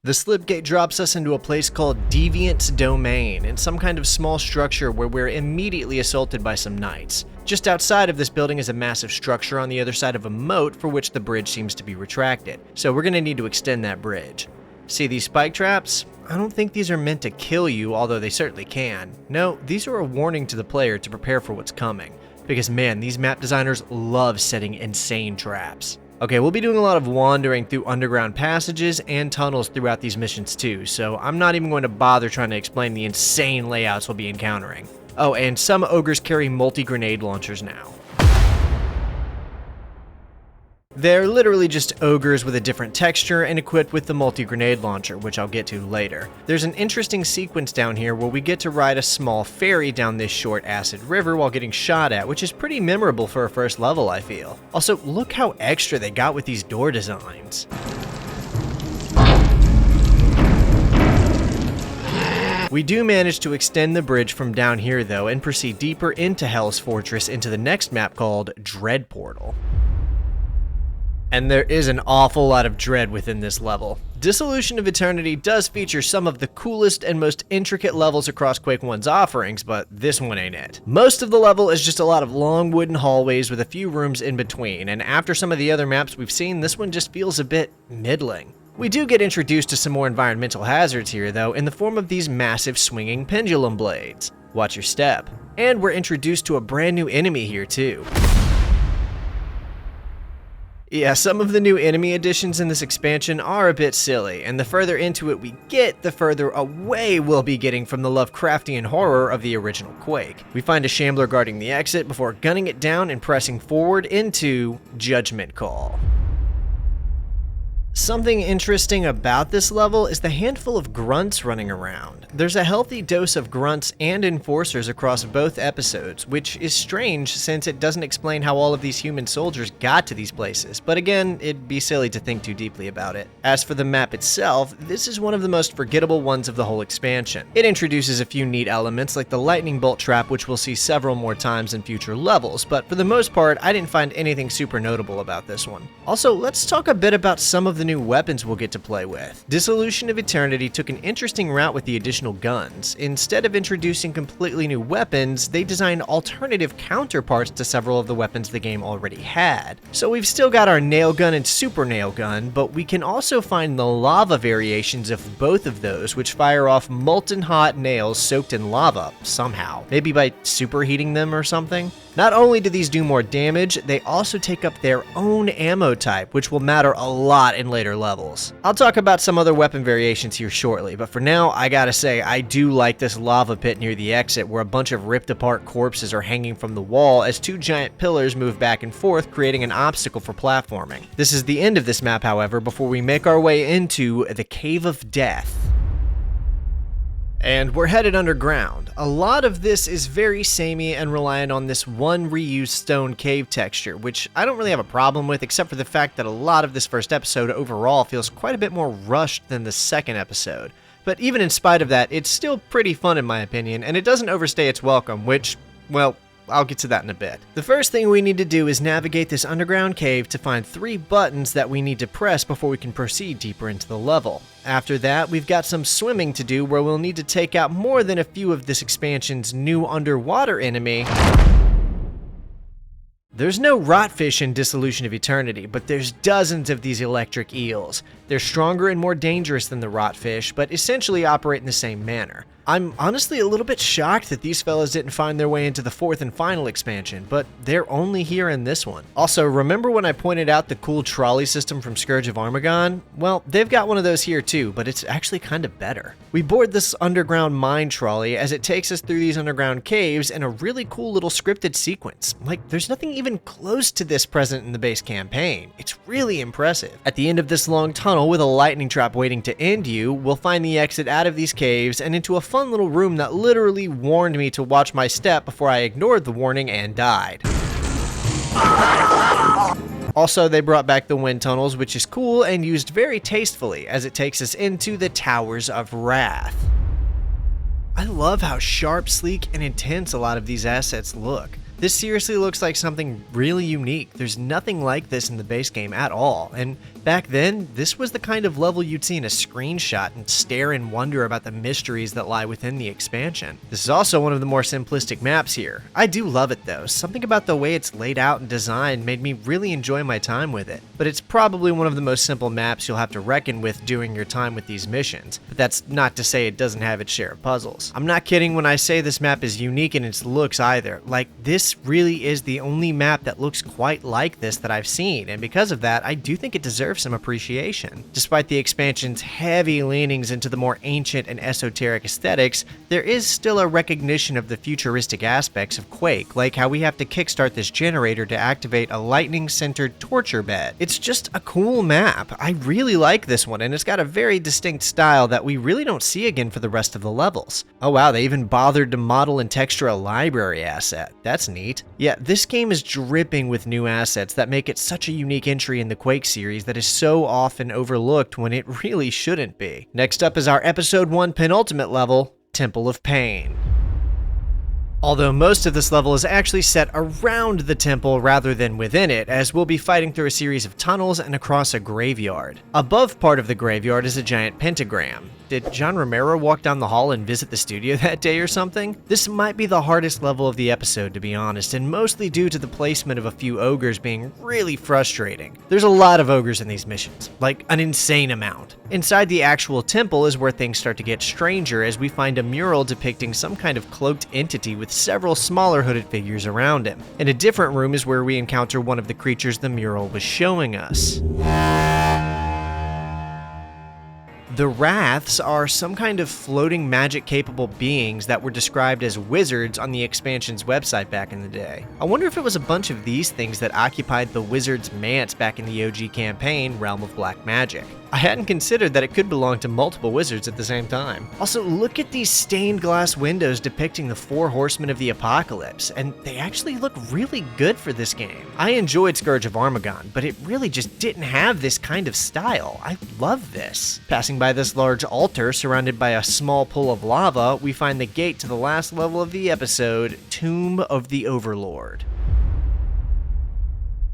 The slipgate drops us into a place called Deviant's Domain, in some kind of small structure where we're immediately assaulted by some knights. Just outside of this building is a massive structure on the other side of a moat for which the bridge seems to be retracted, so we're going to need to extend that bridge. See these spike traps? I don't think these are meant to kill you, although they certainly can. No, these are a warning to the player to prepare for what's coming, because man, these map designers love setting insane traps. Okay, we'll be doing a lot of wandering through underground passages and tunnels throughout these missions too, so I'm not even going to bother trying to explain the insane layouts we'll be encountering. Oh, and some ogres carry multi-grenade launchers now. They're literally just ogres with a different texture and equipped with the multi-grenade launcher, which I'll get to later. There's an interesting sequence down here where we get to ride a small ferry down this short acid river while getting shot at, which is pretty memorable for a first level, I feel. Also, look how extra they got with these door designs. We do manage to extend the bridge from down here though and proceed deeper into Hell's Fortress into the next map called Dread Portal. And there is an awful lot of dread within this level. Dissolution of Eternity does feature some of the coolest and most intricate levels across Quake 1's offerings, but this one ain't it. Most of the level is just a lot of long wooden hallways with a few rooms in between, and after some of the other maps we've seen, this one just feels a bit middling. We do get introduced to some more environmental hazards here though, in the form of these massive swinging pendulum blades. Watch your step. And we're introduced to a brand new enemy here too. Yeah, some of the new enemy additions in this expansion are a bit silly, and the further into it we get, the further away we'll be getting from the Lovecraftian horror of the original Quake. We find a shambler guarding the exit before gunning it down and pressing forward into Judgment Call. Something interesting about this level is the handful of grunts running around. There's a healthy dose of grunts and enforcers across both episodes, which is strange since it doesn't explain how all of these human soldiers got to these places, but again, it'd be silly to think too deeply about it. As for the map itself, this is one of the most forgettable ones of the whole expansion. It introduces a few neat elements like the lightning bolt trap, which we'll see several more times in future levels, but for the most part, I didn't find anything super notable about this one. Also, let's talk a bit about some of the new weapons we'll get to play with. Dissolution of Eternity took an interesting route with the additional guns. Instead of introducing completely new weapons, they designed alternative counterparts to several of the weapons the game already had. So we've still got our nail gun and super nail gun, but we can also find the lava variations of both of those, which fire off molten hot nails soaked in lava somehow, maybe by superheating them or something. Not only do these do more damage, they also take up their own ammo type, which will matter a lot in later levels. I'll talk about some other weapon variations here shortly, but for now, I gotta say, I do like this lava pit near the exit where a bunch of ripped apart corpses are hanging from the wall as two giant pillars move back and forth, creating an obstacle for platforming. This is the end of this map, however, before we make our way into the Cave of Death. And we're headed underground. A lot of this is very samey and reliant on this one reused stone cave texture, which I don't really have a problem with, except for the fact that a lot of this first episode overall feels quite a bit more rushed than the second episode. But even in spite of that, it's still pretty fun in my opinion, and it doesn't overstay its welcome, which, well, I'll get to that in a bit. The first thing we need to do is navigate this underground cave to find 3 buttons that we need to press before we can proceed deeper into the level. After that, we've got some swimming to do where we'll need to take out more than a few of this expansion's new underwater enemy. There's no rotfish in Dissolution of Eternity, but there's dozens of these electric eels. They're stronger and more dangerous than the rotfish, but essentially operate in the same manner. I'm honestly a little bit shocked that these fellas didn't find their way into the 4th and final expansion, but they're only here in this one. Also, remember when I pointed out the cool trolley system from Scourge of Armagon? Well, they've got one of those here too, but it's actually kind of better. We board this underground mine trolley as it takes us through these underground caves in a really cool little scripted sequence. Like, there's nothing even close to this present in the base campaign. It's really impressive. At the end of this long tunnel with a lightning trap waiting to end you, we'll find the exit out of these caves and into a fun little room that literally warned me to watch my step before I ignored the warning and died. Also, they brought back the wind tunnels, which is cool and used very tastefully as it takes us into the Towers of Wrath. I love how sharp, sleek, and intense a lot of these assets look. This seriously looks like something really unique. There's nothing like this in the base game at all, and back then, this was the kind of level you'd see in a screenshot and stare in wonder about the mysteries that lie within the expansion. This is also one of the more simplistic maps here. I do love it though. Something about the way it's laid out and designed made me really enjoy my time with it. But it's probably one of the most simple maps you'll have to reckon with during your time with these missions. But that's not to say it doesn't have its share of puzzles. I'm not kidding when I say this map is unique in its looks either. Like, this really is the only map that looks quite like this that I've seen, and because of that, I do think it deserves some appreciation. Despite the expansion's heavy leanings into the more ancient and esoteric aesthetics, there is still a recognition of the futuristic aspects of Quake, like how we have to kickstart this generator to activate a lightning-centered torture bed. It's just a cool map. I really like this one, and it's got a very distinct style that we really don't see again for the rest of the levels. Oh wow, they even bothered to model and texture a library asset. That's neat. Yeah, this game is dripping with new assets that make it such a unique entry in the Quake series that is so often overlooked when it really shouldn't be. Next up is our Episode 1 penultimate level, Temple of Pain. Although most of this level is actually set around the temple rather than within it, as we'll be fighting through a series of tunnels and across a graveyard. Above part of the graveyard is a giant pentagram. Did John Romero walk down the hall and visit the studio that day or something? This might be the hardest level of the episode, to be honest, and mostly due to the placement of a few ogres being really frustrating. There's a lot of ogres in these missions, like an insane amount. Inside the actual temple is where things start to get stranger as we find a mural depicting some kind of cloaked entity with several smaller hooded figures around him. In a different room is where we encounter one of the creatures the mural was showing us. The Wraths are some kind of floating magic-capable beings that were described as wizards on the expansion's website back in the day. I wonder if it was a bunch of these things that occupied the Wizard's Manse back in the OG campaign, Realm of Black Magic. I hadn't considered that it could belong to multiple wizards at the same time. Also, look at these stained glass windows depicting the 4 horsemen of the apocalypse, and they actually look really good for this game. I enjoyed Scourge of Armagon, but it really just didn't have this kind of style. I love this. Passing by this large altar surrounded by a small pool of lava, we find the gate to the last level of the episode, Tomb of the Overlord.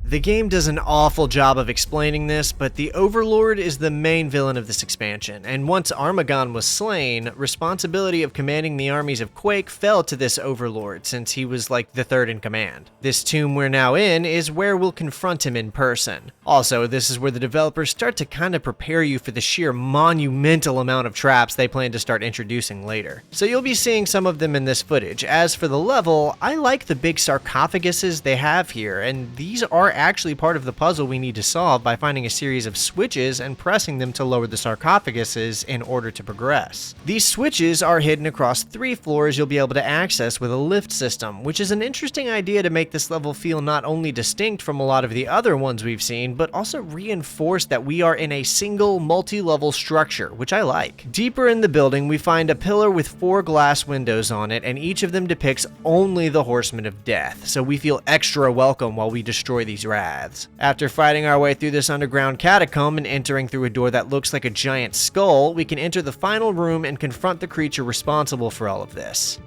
The game does an awful job of explaining this, but the Overlord is the main villain of this expansion, and once Armagon was slain, responsibility of commanding the armies of Quake fell to this Overlord, since he was like the third in command. This tomb we're now in is where we'll confront him in person. Also, this is where the developers start to kind of prepare you for the sheer monumental amount of traps they plan to start introducing later. So you'll be seeing some of them in this footage. As for the level, I like the big sarcophaguses they have here, and these are actually part of the puzzle we need to solve by finding a series of switches and pressing them to lower the sarcophaguses in order to progress. These switches are hidden across 3 floors you'll be able to access with a lift system, which is an interesting idea to make this level feel not only distinct from a lot of the other ones we've seen, but also reinforce that we are in a single multi-level structure, which I like. Deeper in the building, we find a pillar with 4 glass windows on it, and each of them depicts only the Horsemen of Death, so we feel extra welcome while we destroy these Wraths. After fighting our way through this underground catacomb and entering through a door that looks like a giant skull, we can enter the final room and confront the creature responsible for all of this.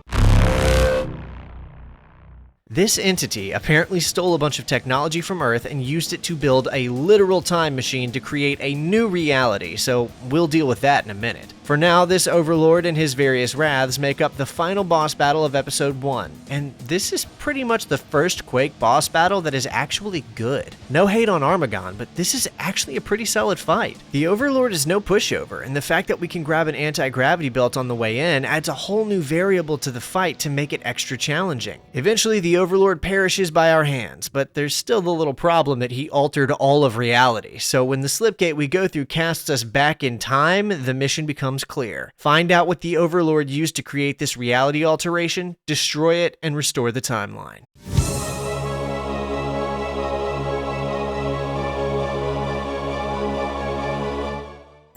This entity apparently stole a bunch of technology from Earth and used it to build a literal time machine to create a new reality, so we'll deal with that in a minute. For now, this Overlord and his various Wraths make up the final boss battle of Episode 1, and this is pretty much the first Quake boss battle that is actually good. No hate on Armagon, but this is actually a pretty solid fight. The Overlord is no pushover, and the fact that we can grab an anti-gravity belt on the way in adds a whole new variable to the fight to make it extra challenging. Eventually, the Overlord perishes by our hands, but there's still the little problem that he altered all of reality, so when the slipgate we go through casts us back in time, the mission becomes clear. Find out what the Overlord used to create this reality alteration, destroy it, and restore the timeline.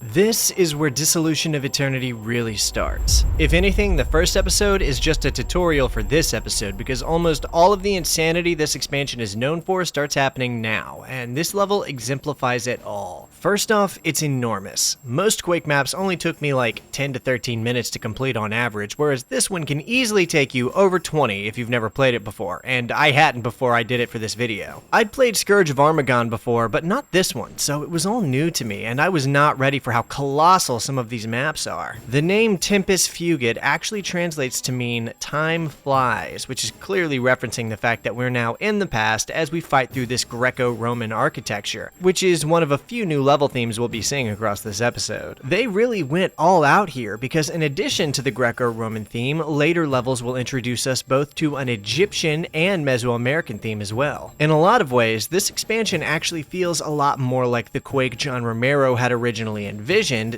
This is where Dissolution of Eternity really starts. If anything, the first episode is just a tutorial for this episode because almost all of the insanity this expansion is known for starts happening now, and this level exemplifies it all. First off, it's enormous. Most Quake maps only took me like 10 to 13 minutes to complete on average, whereas this one can easily take you over 20 if you've never played it before, and I hadn't before I did it for this video. I'd played Scourge of Armagon before, but not this one, so it was all new to me, and I was not ready for how colossal some of these maps are. The name Tempus Fugit actually translates to mean time flies, which is clearly referencing the fact that we're now in the past as we fight through this Greco-Roman architecture, which is one of a few new level themes we'll be seeing across this episode. They really went all out here because in addition to the Greco-Roman theme, later levels will introduce us both to an Egyptian and Mesoamerican theme as well. In a lot of ways, this expansion actually feels a lot more like the Quake John Romero had originally envisioned,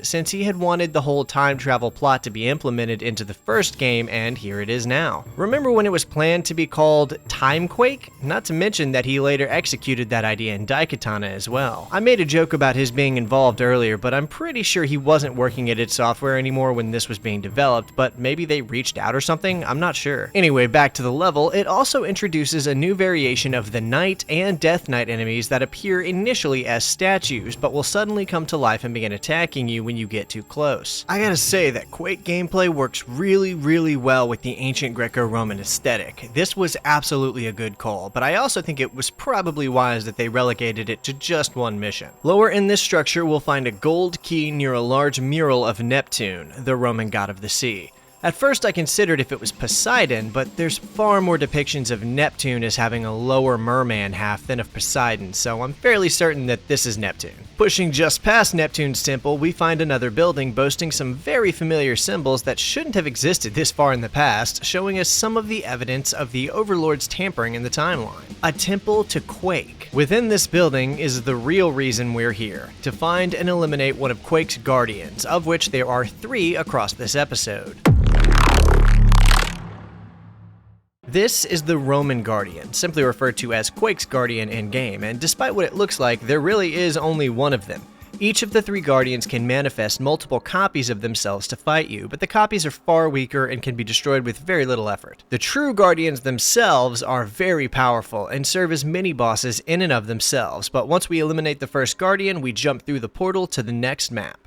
since he had wanted the whole time travel plot to be implemented into the first game, and here it is now. Remember when it was planned to be called Time Quake? Not to mention that he later executed that idea in Daikatana as well. I made a joke about his being involved earlier, but I'm pretty sure he wasn't working at idSoftware anymore when this was being developed, but maybe they reached out or something? I'm not sure. Anyway, back to the level, it also introduces a new variation of the Night and Death Knight enemies that appear initially as statues, but will suddenly come to life and begin attacking you when you get too close. I gotta say that Quake gameplay works really well with the ancient Greco-Roman aesthetic. This was absolutely a good call, but I also think it was probably wise that they relegated it to just one mission. Lower in this structure, we'll find a gold key near a large mural of Neptune, the Roman god of the sea. At first I considered if it was Poseidon, but there's far more depictions of Neptune as having a lower merman half than of Poseidon, so I'm fairly certain that this is Neptune. Pushing just past Neptune's temple, we find another building boasting some very familiar symbols that shouldn't have existed this far in the past, showing us some of the evidence of the Overlord's tampering in the timeline. A temple to Quake. Within this building is the real reason we're here, to find and eliminate one of Quake's guardians, of which there are 3 across this episode. This is the Roman Guardian, simply referred to as Quake's Guardian in-game, and despite what it looks like, there really is only one of them. Each of the 3 Guardians can manifest multiple copies of themselves to fight you, but the copies are far weaker and can be destroyed with very little effort. The true Guardians themselves are very powerful and serve as mini-bosses in and of themselves, but once we eliminate the first Guardian, we jump through the portal to the next map.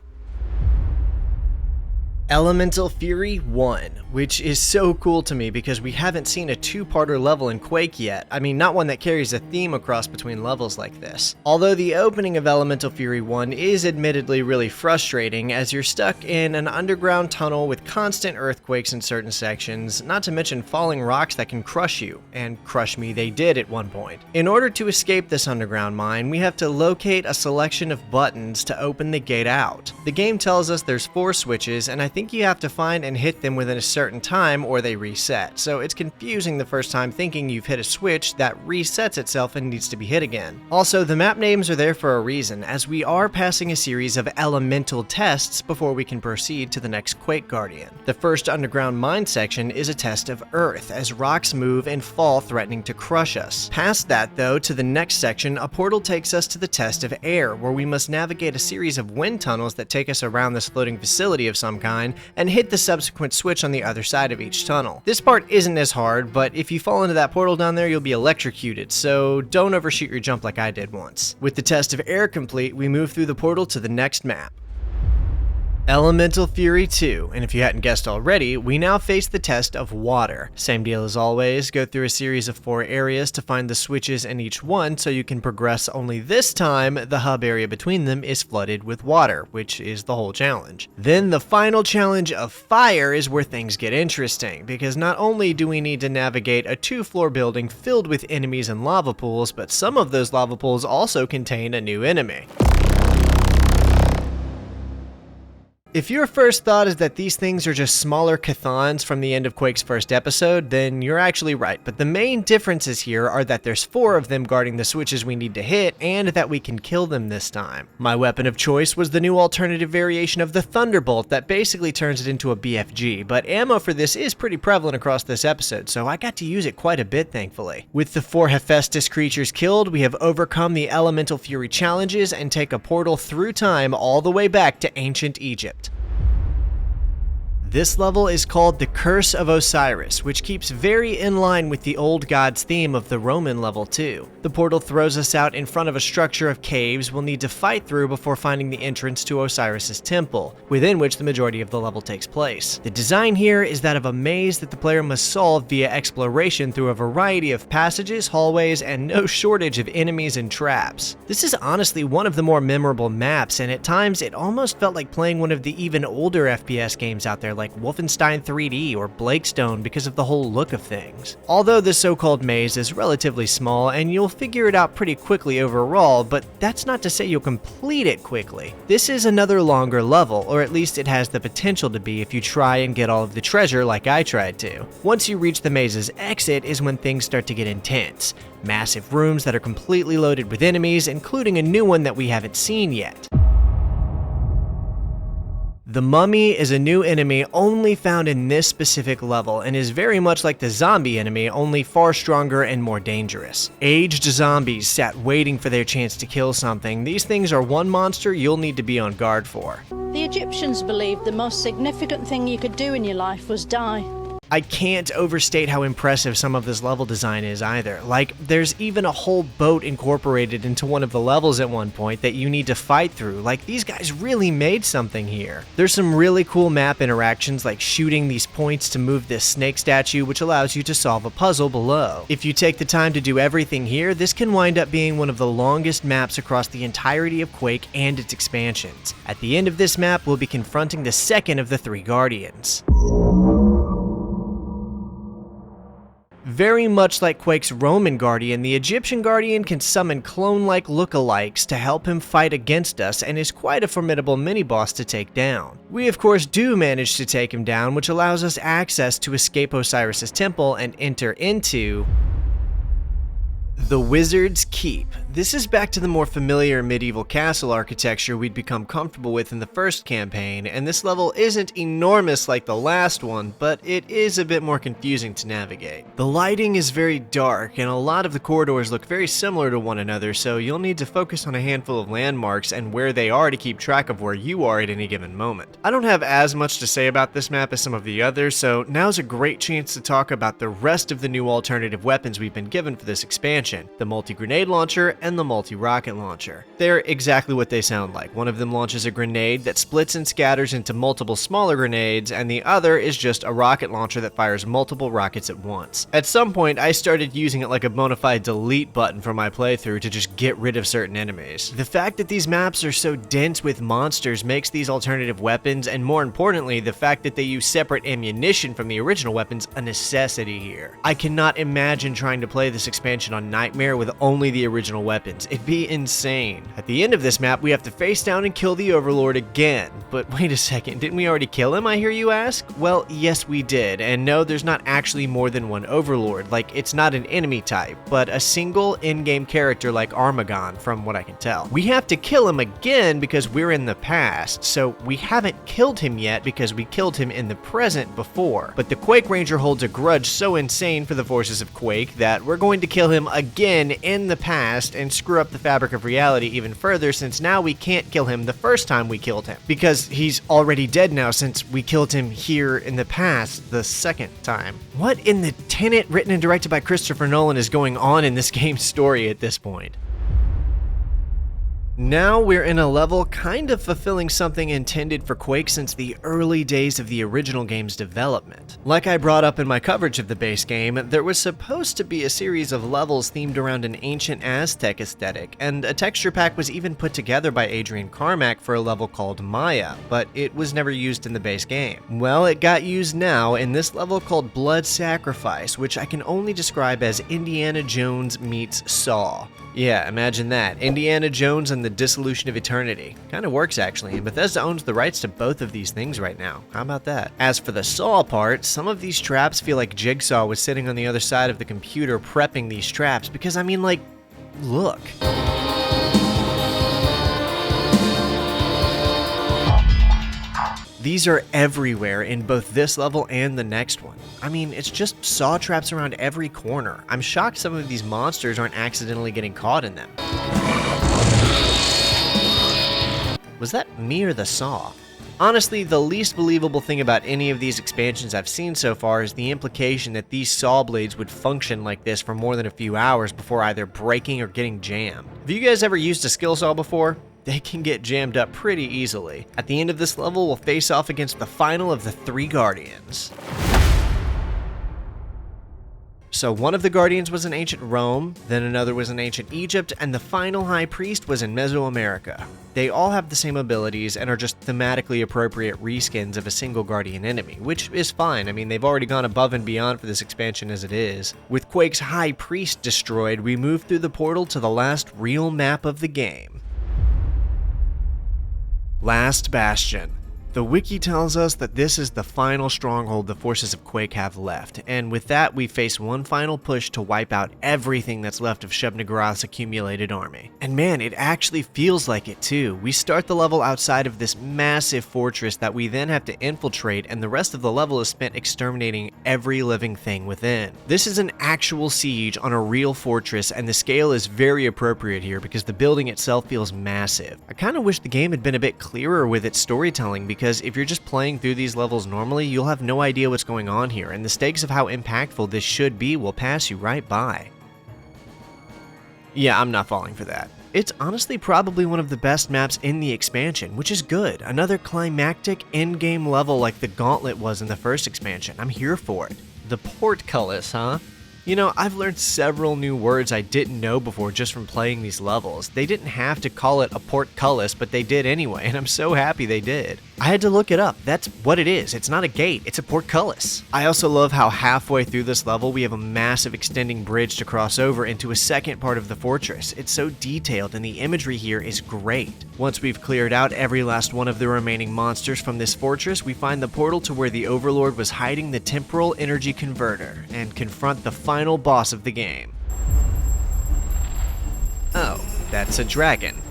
Elemental Fury 1, which is so cool to me because we haven't seen a 2-parter level in Quake yet. I mean, not one that carries a theme across between levels like this. Although the opening of Elemental Fury 1 is admittedly really frustrating, as you're stuck in an underground tunnel with constant earthquakes in certain sections, not to mention falling rocks that can crush you, and crush me they did at one point. In order to escape this underground mine, we have to locate a selection of buttons to open the gate out. The game tells us there's 4 switches, and I think you have to find and hit them within a certain time or they reset, so it's confusing the first time thinking you've hit a switch that resets itself and needs to be hit again. Also, the map names are there for a reason, as we are passing a series of elemental tests before we can proceed to the next Quake Guardian. The first underground mine section is a test of Earth, as rocks move and fall, threatening to crush us. Past that, though, to the next section, a portal takes us to the test of Air, where we must navigate a series of wind tunnels that take us around this floating facility of some kind, and hit the subsequent switch on the other side of each tunnel. This part isn't as hard, but if you fall into that portal down there, you'll be electrocuted, so don't overshoot your jump like I did once. With the test of Air complete, we move through the portal to the next map. Elemental Fury 2, and if you hadn't guessed already, we now face the test of water. Same deal as always, go through a series of 4 areas to find the switches in each one so you can progress, only this time the hub area between them is flooded with water, which is the whole challenge. Then the final challenge of fire is where things get interesting, because not only do we need to navigate a 2-floor building filled with enemies and lava pools, but some of those lava pools also contain a new enemy. If your first thought is that these things are just smaller Chthons from the end of Quake's first episode, then you're actually right, but the main differences here are that there's 4 of them guarding the switches we need to hit, and that we can kill them this time. My weapon of choice was the new alternative variation of the Thunderbolt that basically turns it into a BFG, but ammo for this is pretty prevalent across this episode, so I got to use it quite a bit thankfully. With the 4 Hephaestus creatures killed, we have overcome the Elemental Fury challenges and take a portal through time all the way back to ancient Egypt. This level is called the Curse of Osiris, which keeps very in line with the old gods theme of the Roman level too. The portal throws us out in front of a structure of caves we'll need to fight through before finding the entrance to Osiris's temple, within which the majority of the level takes place. The design here is that of a maze that the player must solve via exploration through a variety of passages, hallways, and no shortage of enemies and traps. This is honestly one of the more memorable maps, and at times it almost felt like playing one of the even older FPS games out there like Wolfenstein 3D or Blakestone because of the whole look of things. Although the so-called maze is relatively small and you'll figure it out pretty quickly overall, but that's not to say you'll complete it quickly. This is another longer level, or at least it has the potential to be if you try and get all of the treasure like I tried to. Once you reach the maze's exit is when things start to get intense. Massive rooms that are completely loaded with enemies, including a new one that we haven't seen yet. The Mummy is a new enemy only found in this specific level and is very much like the zombie enemy, only far stronger and more dangerous. Aged zombies sat waiting for their chance to kill something. These things are one monster you'll need to be on guard for. The Egyptians believed the most significant thing you could do in your life was die. I can't overstate how impressive some of this level design is either. Like, there's even a whole boat incorporated into one of the levels at one point that you need to fight through. Like, these guys really made something here. There's some really cool map interactions, like shooting these points to move this snake statue, which allows you to solve a puzzle below. If you take the time to do everything here, this can wind up being one of the longest maps across the entirety of Quake and its expansions. At the end of this map, we'll be confronting the second of the 3 Guardians. Very much like Quake's Roman Guardian, the Egyptian Guardian can summon clone-like lookalikes to help him fight against us and is quite a formidable mini-boss to take down. We of course do manage to take him down, which allows us access to escape Osiris's temple and enter into the Wizard's Keep. This is back to the more familiar medieval castle architecture we'd become comfortable with in the first campaign, and this level isn't enormous like the last one, but it is a bit more confusing to navigate. The lighting is very dark, and a lot of the corridors look very similar to one another, so you'll need to focus on a handful of landmarks and where they are to keep track of where you are at any given moment. I don't have as much to say about this map as some of the others, so now's a great chance to talk about the rest of the new alternative weapons we've been given for this expansion. The multi-grenade launcher and the multi-rocket launcher. They're exactly what they sound like. One of them launches a grenade that splits and scatters into multiple smaller grenades, and the other is just a rocket launcher that fires multiple rockets at once. At some point, I started using it like a bona fide delete button for my playthrough to just get rid of certain enemies. The fact that these maps are so dense with monsters makes these alternative weapons, and more importantly, the fact that they use separate ammunition from the original weapons, a necessity here. I cannot imagine trying to play this expansion on Nightmare with only the original weapons. It'd be insane. At the end of this map, we have to face down and kill the Overlord again. But wait a second, didn't we already kill him, I hear you ask? Well, yes we did, and no, there's not actually more than one Overlord. Like, it's not an enemy type, but a single in-game character like Armagon, from what I can tell. We have to kill him again because we're in the past, so we haven't killed him yet because we killed him in the present before. But the Quake Ranger holds a grudge so insane for the forces of Quake that we're going to kill him again in the past and screw up the fabric of reality even further, since now we can't kill him the first time we killed him, because he's already dead now since we killed him here in the past the second time. What in the Tenet, written and directed by Christopher Nolan, is going on in this game's story at this point? Now we're in a level kind of fulfilling something intended for Quake since the early days of the original game's development. Like I brought up in my coverage of the base game, there was supposed to be a series of levels themed around an ancient Aztec aesthetic, and a texture pack was even put together by Adrian Carmack for a level called Maya, but it was never used in the base game. Well, it got used now in this level called Blood Sacrifice, which I can only describe as Indiana Jones meets Saw. Yeah, imagine that. Indiana Jones and the Dissolution of Eternity. Kinda works actually, and Bethesda owns the rights to both of these things right now. How about that? As for the Saw part, some of these traps feel like Jigsaw was sitting on the other side of the computer prepping these traps, because I mean, like, look. These are everywhere in both this level and the next one. I mean, it's just saw traps around every corner. I'm shocked some of these monsters aren't accidentally getting caught in them. Was that me or the saw? Honestly, the least believable thing about any of these expansions I've seen so far is the implication that these saw blades would function like this for more than a few hours before either breaking or getting jammed. Have you guys ever used a skill saw before? They can get jammed up pretty easily. At the end of this level, we'll face off against the final of the 3 Guardians. So one of the Guardians was in ancient Rome, then another was in ancient Egypt, and the final High Priest was in Mesoamerica. They all have the same abilities and are just thematically appropriate reskins of a single Guardian enemy, which is fine. I mean, they've already gone above and beyond for this expansion as it is. With Quake's High Priest destroyed, we move through the portal to the last real map of the game. Last Bastion. The wiki tells us that this is the final stronghold the forces of Quake have left, and with that we face one final push to wipe out everything that's left of Shub-Niggurath's accumulated army. And man, it actually feels like it too. We start the level outside of this massive fortress that we then have to infiltrate, and the rest of the level is spent exterminating every living thing within. This is an actual siege on a real fortress, and the scale is very appropriate here because the building itself feels massive. I kinda wish the game had been a bit clearer with its storytelling, because if you're just playing through these levels normally, you'll have no idea what's going on here, and the stakes of how impactful this should be will pass you right by. Yeah, I'm not falling for that. It's honestly probably one of the best maps in the expansion, which is good. Another climactic in-game level like the Gauntlet was in the first expansion. I'm here for it. The portcullis, huh? You know, I've learned several new words I didn't know before just from playing these levels. They didn't have to call it a portcullis, but they did anyway, and I'm so happy they did. I had to look it up. That's what it is. It's not a gate, it's a portcullis. I also love how halfway through this level we have a massive extending bridge to cross over into a second part of the fortress. It's so detailed and the imagery here is great. Once we've cleared out every last one of the remaining monsters from this fortress, we find the portal to where the Overlord was hiding the temporal energy converter and confront the final boss of the game. Oh, that's a dragon.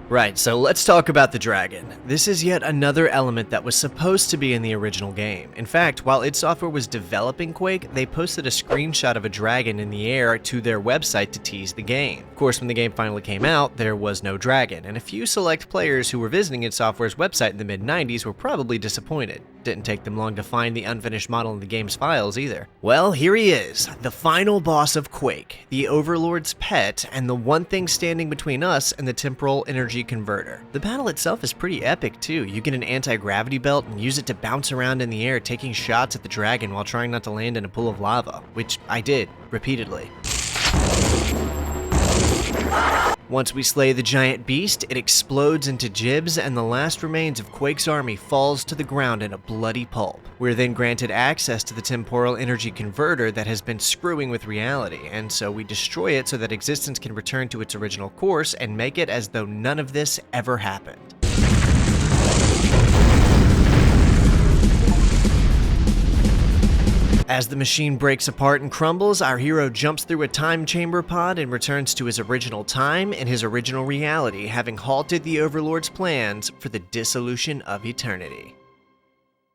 Right, so let's talk about the dragon. This is yet another element that was supposed to be in the original game. In fact, while idSoftware was developing Quake, they posted a screenshot of a dragon in the air to their website to tease the game. Of course, when the game finally came out, there was no dragon, and a few select players who were visiting idSoftware's website in the mid-90s were probably disappointed. Didn't take them long to find the unfinished model in the game's files either. Well, here he is, the final boss of Quake, the Overlord's pet, and the one thing standing between us and the temporal energy converter. The battle itself is pretty epic too. You get an anti-gravity belt and use it to bounce around in the air, taking shots at the dragon while trying not to land in a pool of lava, which I did, repeatedly. Once we slay the giant beast, it explodes into gibs and the last remains of Quake's army falls to the ground in a bloody pulp. We're then granted access to the temporal energy converter that has been screwing with reality, and so we destroy it so that existence can return to its original course and make it as though none of this ever happened. As the machine breaks apart and crumbles, our hero jumps through a time chamber pod and returns to his original time and his original reality, having halted the Overlord's plans for the Dissolution of Eternity.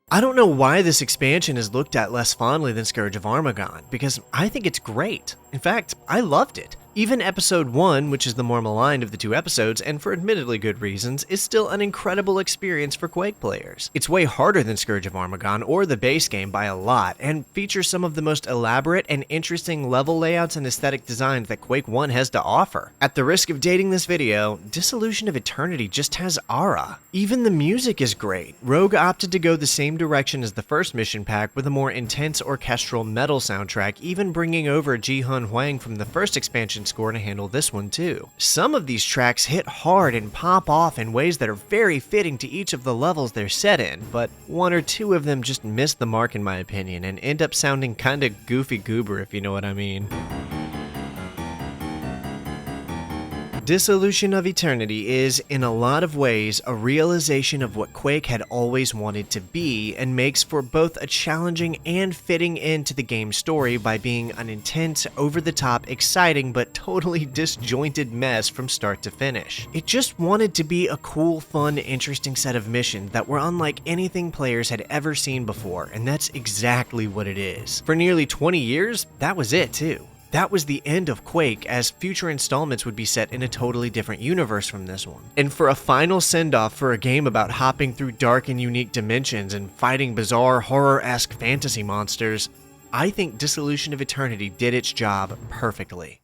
I don't know why this expansion is looked at less fondly than Scourge of Armagon, because I think it's great. In fact, I loved it. Even Episode 1, which is the more maligned of the two episodes, and for admittedly good reasons, is still an incredible experience for Quake players. It's way harder than Scourge of Armagon or the base game by a lot, and features some of the most elaborate and interesting level layouts and aesthetic designs that Quake 1 has to offer. At the risk of dating this video, Dissolution of Eternity just has aura. Even the music is great. Rogue opted to go the same direction as the first mission pack with a more intense orchestral metal soundtrack, even bringing over Ji-hun Huang from the first expansion score to handle this one too. Some of these tracks hit hard and pop off in ways that are very fitting to each of the levels they're set in, but one or two of them just miss the mark in my opinion and end up sounding kinda goofy goober, if you know what I mean. Dissolution of Eternity is, in a lot of ways, a realization of what Quake had always wanted to be, and makes for both a challenging and fitting end to the game's story by being an intense, over-the-top, exciting, but totally disjointed mess from start to finish. It just wanted to be a cool, fun, interesting set of missions that were unlike anything players had ever seen before, and that's exactly what it is. For nearly 20 years, that was it too. That was the end of Quake, as future installments would be set in a totally different universe from this one. And for a final send-off for a game about hopping through dark and unique dimensions and fighting bizarre, horror-esque fantasy monsters, I think Dissolution of Eternity did its job perfectly.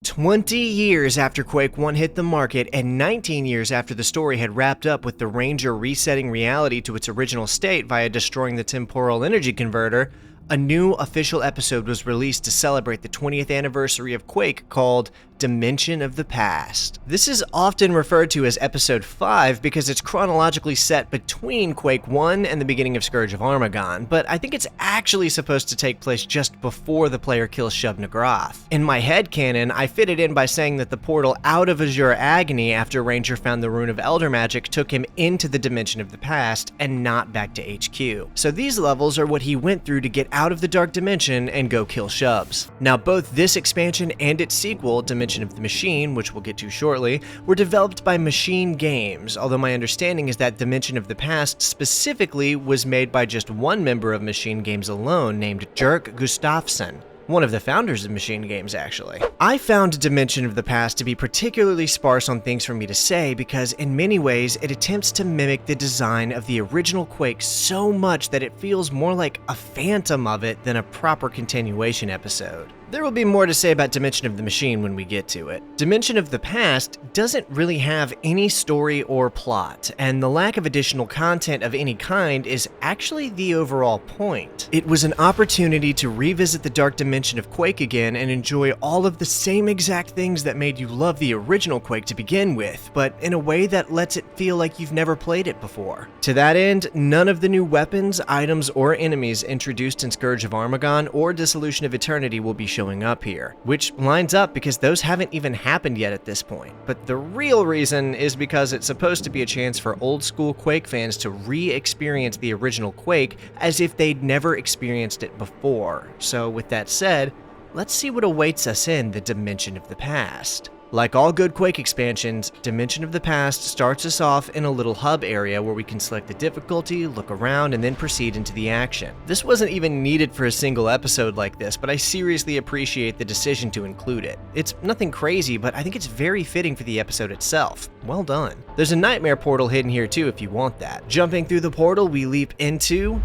"20 years after Quake 1 hit the market, and 19 years after the story had wrapped up with the Ranger resetting reality to its original state via destroying the temporal energy converter, a new official episode was released to celebrate the 20th anniversary of Quake called Dimension of the Past. This is often referred to as Episode 5 because it's chronologically set between Quake 1 and the beginning of Scourge of Armagon, but I think it's actually supposed to take place just before the player kills Shub-Nigroth. In my headcanon, I fit it in by saying that the portal out of Azure Agony after Ranger found the Rune of Elder Magic took him into the Dimension of the Past and not back to HQ. So these levels are what he went through to get out of the Dark Dimension and go kill Shubs. Now both this expansion and its sequel, Dimension of the Machine, which we'll get to shortly, were developed by Machine Games, although my understanding is that Dimension of the Past specifically was made by just one member of Machine Games alone, named Dirk Gustafsson, one of the founders of Machine Games actually. I found Dimension of the Past to be particularly sparse on things for me to say because in many ways it attempts to mimic the design of the original Quake so much that it feels more like a phantom of it than a proper continuation episode. There will be more to say about Dimension of the Machine when we get to it. Dimension of the Past doesn't really have any story or plot, and the lack of additional content of any kind is actually the overall point. It was an opportunity to revisit the dark dimension of Quake again and enjoy all of the same exact things that made you love the original Quake to begin with, but in a way that lets it feel like you've never played it before. To that end, none of the new weapons, items, or enemies introduced in Scourge of Armagon or Dissolution of Eternity will be showing up here, which lines up because those haven't even happened yet at this point. But the real reason is because it's supposed to be a chance for old school Quake fans to re-experience the original Quake as if they'd never experienced it before. So with that said, let's see what awaits us in the Dimension of the Past. Like all good Quake expansions, Dimension of the Past starts us off in a little hub area where we can select the difficulty, look around, and then proceed into the action. This wasn't even needed for a single episode like this, but I seriously appreciate the decision to include it. It's nothing crazy, but I think it's very fitting for the episode itself. Well done. There's a nightmare portal hidden here too if you want that. Jumping through the portal, we leap into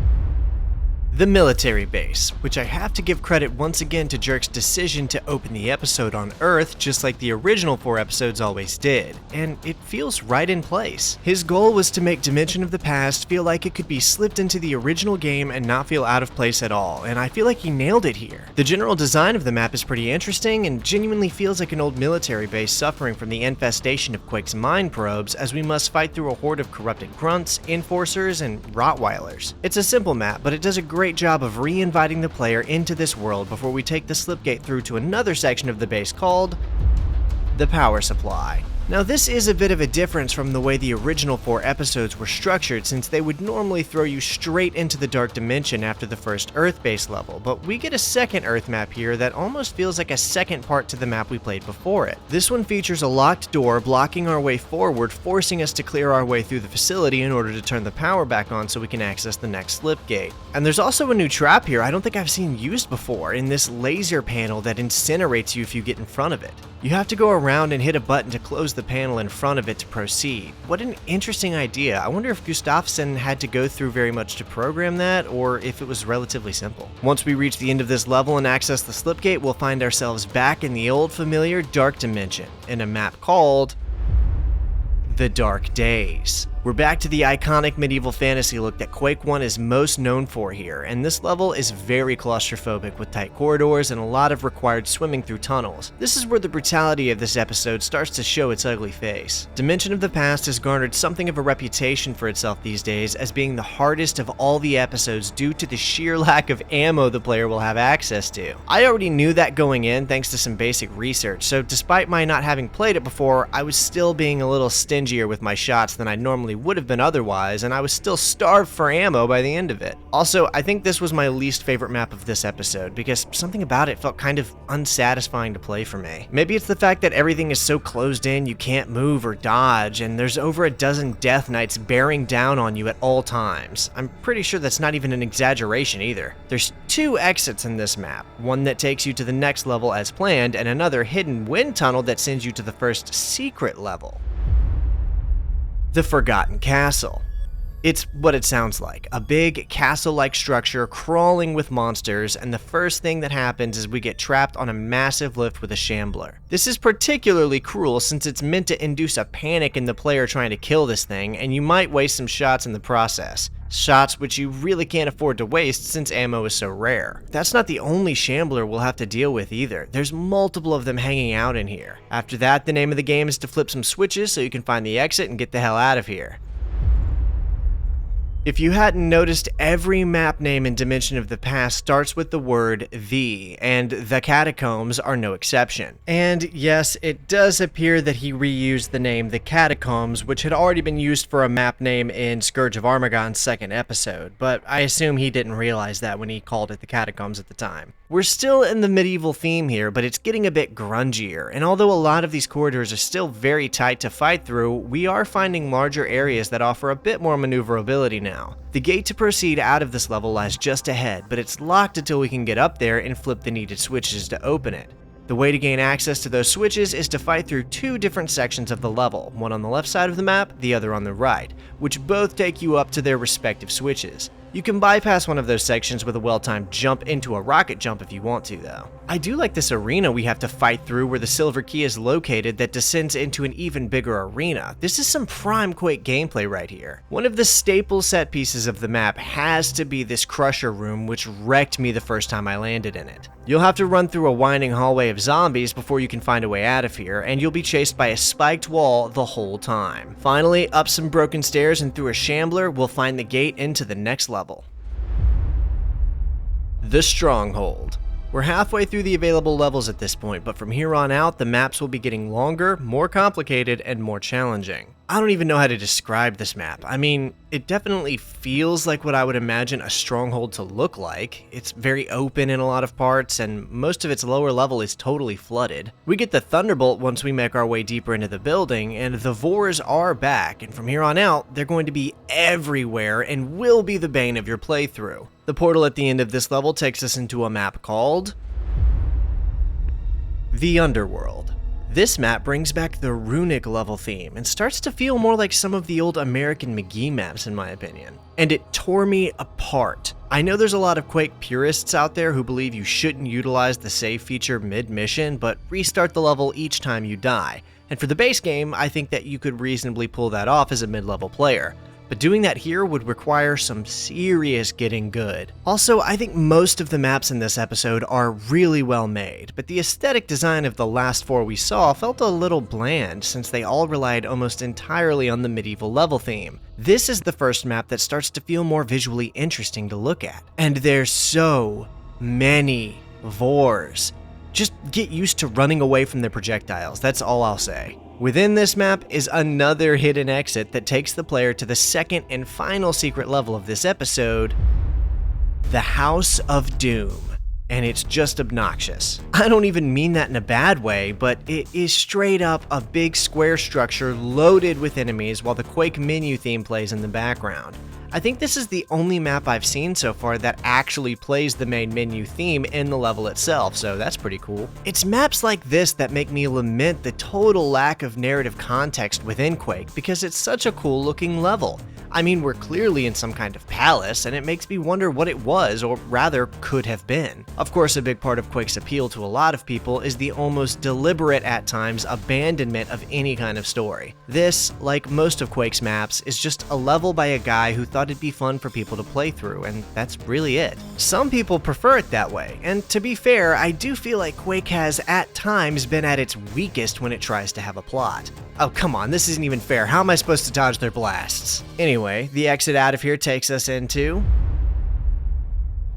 the military base, which I have to give credit once again to Jerk's decision to open the episode on Earth just like the original 4 episodes always did, and it feels right in place. His goal was to make Dimension of the Past feel like it could be slipped into the original game and not feel out of place at all, and I feel like he nailed it here. The general design of the map is pretty interesting and genuinely feels like an old military base suffering from the infestation of Quake's mine probes as we must fight through a horde of corrupted grunts, enforcers, and Rottweilers. It's a simple map, but it does a great job of re-inviting the player into this world before we take the slipgate through to another section of the base called the power supply. Now this is a bit of a difference from the way the original 4 episodes were structured, since they would normally throw you straight into the dark dimension after the first Earth base level, but we get a second Earth map here that almost feels like a second part to the map we played before it. This one features a locked door blocking our way forward, forcing us to clear our way through the facility in order to turn the power back on so we can access the next slipgate. And there's also a new trap here I don't think I've seen used before, in this laser panel that incinerates you if you get in front of it. You have to go around and hit a button to close the panel in front of it to proceed. What an interesting idea. I wonder if Gustafsson had to go through very much to program that, or if it was relatively simple. Once we reach the end of this level and access the slipgate, we'll find ourselves back in the old familiar dark dimension, in a map called The Dark Days. We're back to the iconic medieval fantasy look that Quake 1 is most known for here, and this level is very claustrophobic with tight corridors and a lot of required swimming through tunnels. This is where the brutality of this episode starts to show its ugly face. Dimension of the Past has garnered something of a reputation for itself these days as being the hardest of all the episodes due to the sheer lack of ammo the player will have access to. I already knew that going in thanks to some basic research, so despite my not having played it before, I was still being a little stingier with my shots than I normally would have been otherwise, and I was still starved for ammo by the end of it. Also, I think this was my least favorite map of this episode, because something about it felt kind of unsatisfying to play for me. Maybe it's the fact that everything is so closed in you can't move or dodge, and there's over a dozen Death Knights bearing down on you at all times. I'm pretty sure that's not even an exaggeration either. There's 2 exits in this map, one that takes you to the next level as planned, and another hidden wind tunnel that sends you to the first secret level. The Forgotten Castle. It's what it sounds like, a big castle-like structure crawling with monsters, and the first thing that happens is we get trapped on a massive lift with a shambler. This is particularly cruel since it's meant to induce a panic in the player trying to kill this thing, and you might waste some shots in the process. Shots which you really can't afford to waste since ammo is so rare. That's not the only shambler we'll have to deal with either. There's multiple of them hanging out in here. After that, the name of the game is to flip some switches so you can find the exit and get the hell out of here. If you hadn't noticed, every map name in Dimension of the Past starts with the word "the," and the Catacombs are no exception. And yes, it does appear that he reused the name The Catacombs, which had already been used for a map name in Scourge of Armagon's 2nd episode, but I assume he didn't realize that when he called it The Catacombs at the time. We're still in the medieval theme here, but it's getting a bit grungier, and although a lot of these corridors are still very tight to fight through, we are finding larger areas that offer a bit more maneuverability now. The gate to proceed out of this level lies just ahead, but it's locked until we can get up there and flip the needed switches to open it. The way to gain access to those switches is to fight through 2 different sections of the level, one on the left side of the map, the other on the right, which both take you up to their respective switches. You can bypass one of those sections with a well-timed jump into a rocket jump if you want to, though. I do like this arena we have to fight through where the silver key is located that descends into an even bigger arena. This is some prime Quake gameplay right here. One of the staple set pieces of the map has to be this crusher room, which wrecked me the first time I landed in it. You'll have to run through a winding hallway of zombies before you can find a way out of here, and you'll be chased by a spiked wall the whole time. Finally, up some broken stairs and through a shambler, we'll find the gate into the next level. The Stronghold. We're halfway through the available levels at this point, but from here on out, the maps will be getting longer, more complicated, and more challenging. I don't even know how to describe this map. I mean, it definitely feels like what I would imagine a stronghold to look like. It's very open in a lot of parts, and most of its lower level is totally flooded. We get the Thunderbolt once we make our way deeper into the building, and the Vores are back, and from here on out, they're going to be everywhere and will be the bane of your playthrough. The portal at the end of this level takes us into a map called the Underworld. This map brings back the runic level theme and starts to feel more like some of the old American McGee maps in my opinion. And it tore me apart. I know there's a lot of Quake purists out there who believe you shouldn't utilize the save feature mid-mission, but restart the level each time you die. And for the base game, I think that you could reasonably pull that off as a mid-level player. But doing that here would require some serious getting good. Also, I think most of the maps in this episode are really well made, but the aesthetic design of the last 4 we saw felt a little bland since they all relied almost entirely on the medieval level theme. This is the first map that starts to feel more visually interesting to look at. And there's so many Vores. Just get used to running away from the projectiles, that's all I'll say. Within this map is another hidden exit that takes the player to the second and final secret level of this episode, the House of Doom. And it's just obnoxious. I don't even mean that in a bad way, but it is straight up a big square structure loaded with enemies while the Quake menu theme plays in the background. I think this is the only map I've seen so far that actually plays the main menu theme in the level itself, so that's pretty cool. It's maps like this that make me lament the total lack of narrative context within Quake because it's such a cool looking level. I mean, we're clearly in some kind of palace, and it makes me wonder what it was, or rather, could have been. Of course, a big part of Quake's appeal to a lot of people is the almost deliberate at times abandonment of any kind of story. This, like most of Quake's maps, is just a level by a guy who thought it'd be fun for people to play through, and that's really it. Some people prefer it that way, and to be fair, I do feel like Quake has at times been at its weakest when it tries to have a plot. Oh, come on, this isn't even fair. How am I supposed to dodge their blasts? Anyway, the exit out of here takes us into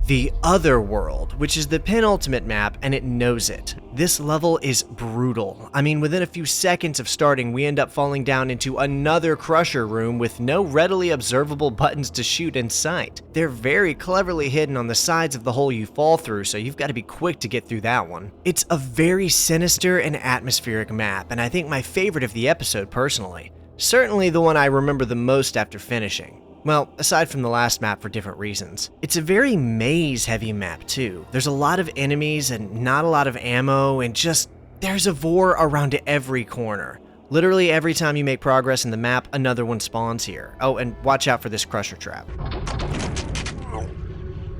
the Otherworld, which is the penultimate map, and it knows it. This level is brutal. I mean, within a few seconds of starting, we end up falling down into another crusher room with no readily observable buttons to shoot in sight. They're very cleverly hidden on the sides of the hole you fall through, so you've got to be quick to get through that one. It's a very sinister and atmospheric map, and I think my favorite of the episode personally. Certainly the one I remember the most after finishing. Well, aside from the last map for different reasons. It's a very maze-heavy map too. There's a lot of enemies and not a lot of ammo, and just there's a Vor around every corner. Literally every time you make progress in the map, another one spawns here. Oh, and watch out for this crusher trap.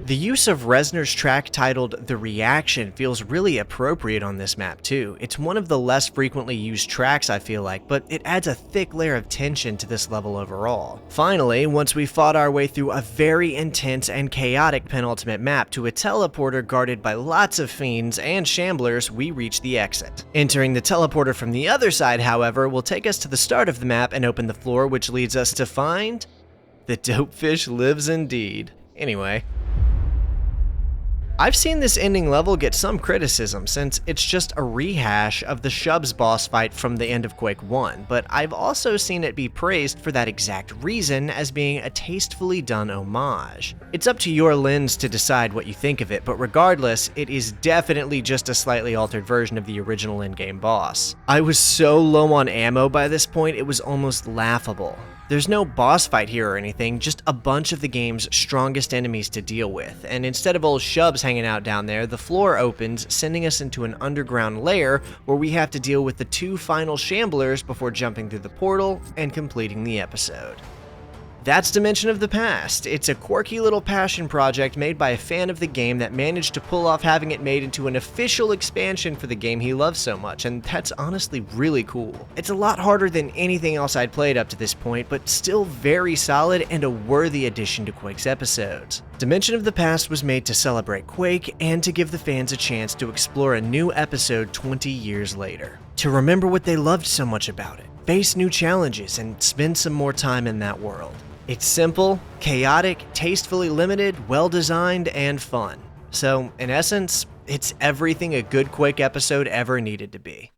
The use of Reznor's track titled The Reaction feels really appropriate on this map too. It's one of the less frequently used tracks I feel like, but it adds a thick layer of tension to this level overall. Finally, once we fought our way through a very intense and chaotic penultimate map to a teleporter guarded by lots of fiends and shamblers, we reach the exit. Entering the teleporter from the other side, however, will take us to the start of the map and open the floor, which leads us to find the Dopefish lives indeed. Anyway, I've seen this ending level get some criticism since it's just a rehash of the Shubs boss fight from the end of Quake 1, but I've also seen it be praised for that exact reason as being a tastefully done homage. It's up to your lens to decide what you think of it, but regardless, it is definitely just a slightly altered version of the original in-game boss. I was so low on ammo by this point, it was almost laughable. There's no boss fight here or anything, just a bunch of the game's strongest enemies to deal with, and instead of old Shubs hanging out down there, the floor opens, sending us into an underground lair where we have to deal with the 2 final shamblers before jumping through the portal and completing the episode. That's Dimension of the Past. It's a quirky little passion project made by a fan of the game that managed to pull off having it made into an official expansion for the game he loves so much, and that's honestly really cool. It's a lot harder than anything else I'd played up to this point, but still very solid and a worthy addition to Quake's episodes. Dimension of the Past was made to celebrate Quake and to give the fans a chance to explore a new episode 20 years later. To remember what they loved so much about it, face new challenges, and spend some more time in that world. It's simple, chaotic, tastefully limited, well-designed, and fun. So, in essence, it's everything a good Quake episode ever needed to be.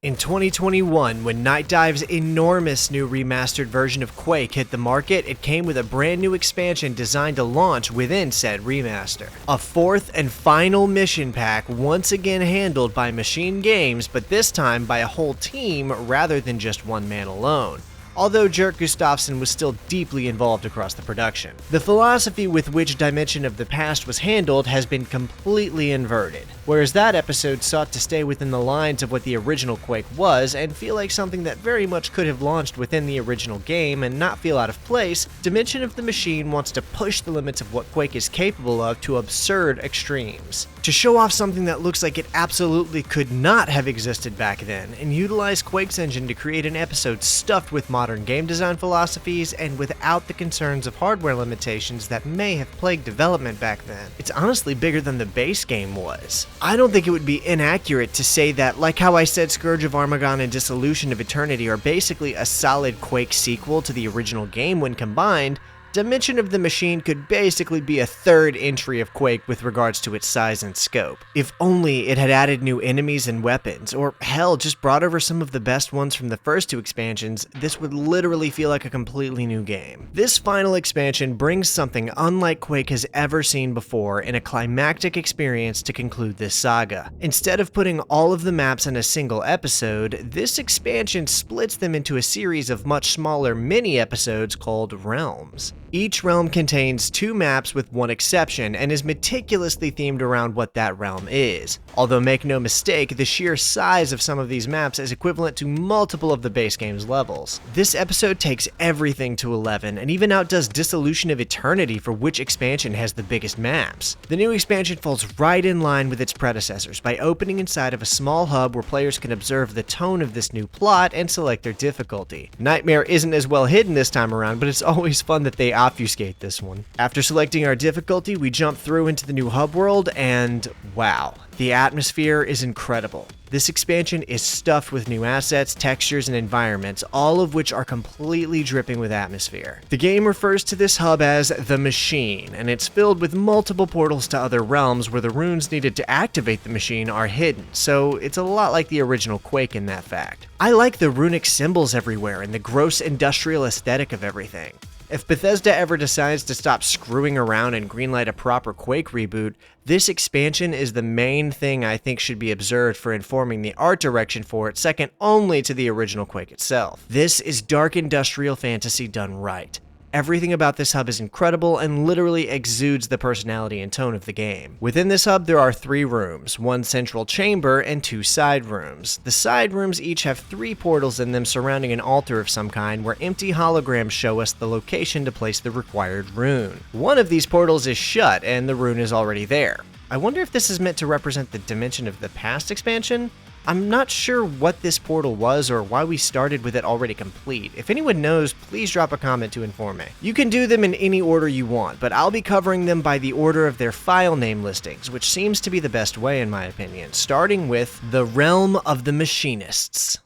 In 2021, when Night Dive's enormous new remastered version of Quake hit the market, it came with a brand new expansion designed to launch within said remaster. A fourth and final mission pack, once again handled by Machine Games, but this time by a whole team rather than just one man alone, although Jerk Gustafsson was still deeply involved across the production. The philosophy with which Dimension of the Past was handled has been completely inverted. Whereas that episode sought to stay within the lines of what the original Quake was and feel like something that very much could have launched within the original game and not feel out of place, Dimension of the Machine wants to push the limits of what Quake is capable of to absurd extremes. To show off something that looks like it absolutely could not have existed back then, and utilize Quake's engine to create an episode stuffed with modern game design philosophies and without the concerns of hardware limitations that may have plagued development back then. It's honestly bigger than the base game was. I don't think it would be inaccurate to say that, like how I said Scourge of Armagon and Dissolution of Eternity are basically a solid Quake sequel to the original game when combined, Dimension of the Machine could basically be a third entry of Quake with regards to its size and scope. If only it had added new enemies and weapons, or hell, just brought over some of the best ones from the first two expansions, this would literally feel like a completely new game. This final expansion brings something unlike Quake has ever seen before in a climactic experience to conclude this saga. Instead of putting all of the maps in a single episode, this expansion splits them into a series of much smaller mini-episodes called Realms. Each realm contains 2 maps with one exception and is meticulously themed around what that realm is. Although make no mistake, the sheer size of some of these maps is equivalent to multiple of the base game's levels. This episode takes everything to 11 and even outdoes Dissolution of Eternity for which expansion has the biggest maps. The new expansion falls right in line with its predecessors by opening inside of a small hub where players can observe the tone of this new plot and select their difficulty. Nightmare isn't as well hidden this time around, but it's always fun that they obfuscate this one. After selecting our difficulty, we jump through into the new hub world, and wow, the atmosphere is incredible. This expansion is stuffed with new assets, textures, and environments, all of which are completely dripping with atmosphere. The game refers to this hub as the Machine, and it's filled with multiple portals to other realms where the runes needed to activate the machine are hidden, so it's a lot like the original Quake in that fact. I like the runic symbols everywhere and the gross industrial aesthetic of everything. If Bethesda ever decides to stop screwing around and greenlight a proper Quake reboot, this expansion is the main thing I think should be observed for informing the art direction for it, second only to the original Quake itself. This is dark industrial fantasy done right. Everything about this hub is incredible and literally exudes the personality and tone of the game. Within this hub there are 3 rooms, 1 central chamber and 2 side rooms. The side rooms each have 3 portals in them surrounding an altar of some kind where empty holograms show us the location to place the required rune. One of these portals is shut and the rune is already there. I wonder if this is meant to represent the Dimension of the Past expansion? I'm not sure what this portal was or why we started with it already complete. If anyone knows, please drop a comment to inform me. You can do them in any order you want, but I'll be covering them by the order of their file name listings, which seems to be the best way in my opinion, starting with the Realm of the Machinists.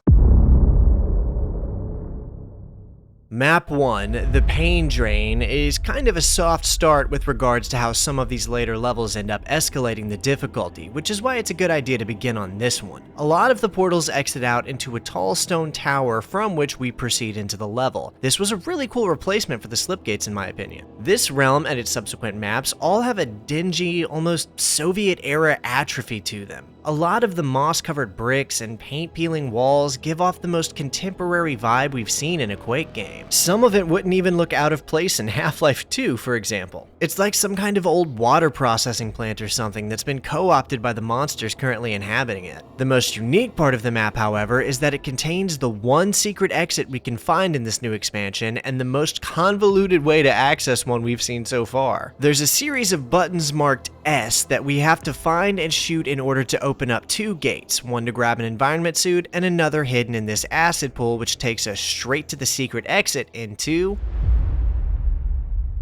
Map 1, the Pain Drain, is kind of a soft start with regards to how some of these later levels end up escalating the difficulty, which is why it's a good idea to begin on this one. A lot of the portals exit out into a tall stone tower from which we proceed into the level. This was a really cool replacement for the slipgates in my opinion. This realm and its subsequent maps all have a dingy, almost Soviet-era atrophy to them. A lot of the moss-covered bricks and paint-peeling walls give off the most contemporary vibe we've seen in a Quake game. Some of it wouldn't even look out of place in Half-Life 2, for example. It's like some kind of old water processing plant or something that's been co-opted by the monsters currently inhabiting it. The most unique part of the map, however, is that it contains the one secret exit we can find in this new expansion, and the most convoluted way to access one we've seen so far. There's a series of buttons marked S that we have to find and shoot in order to open up two gates, one to grab an environment suit and another hidden in this acid pool, which takes us straight to the secret exit into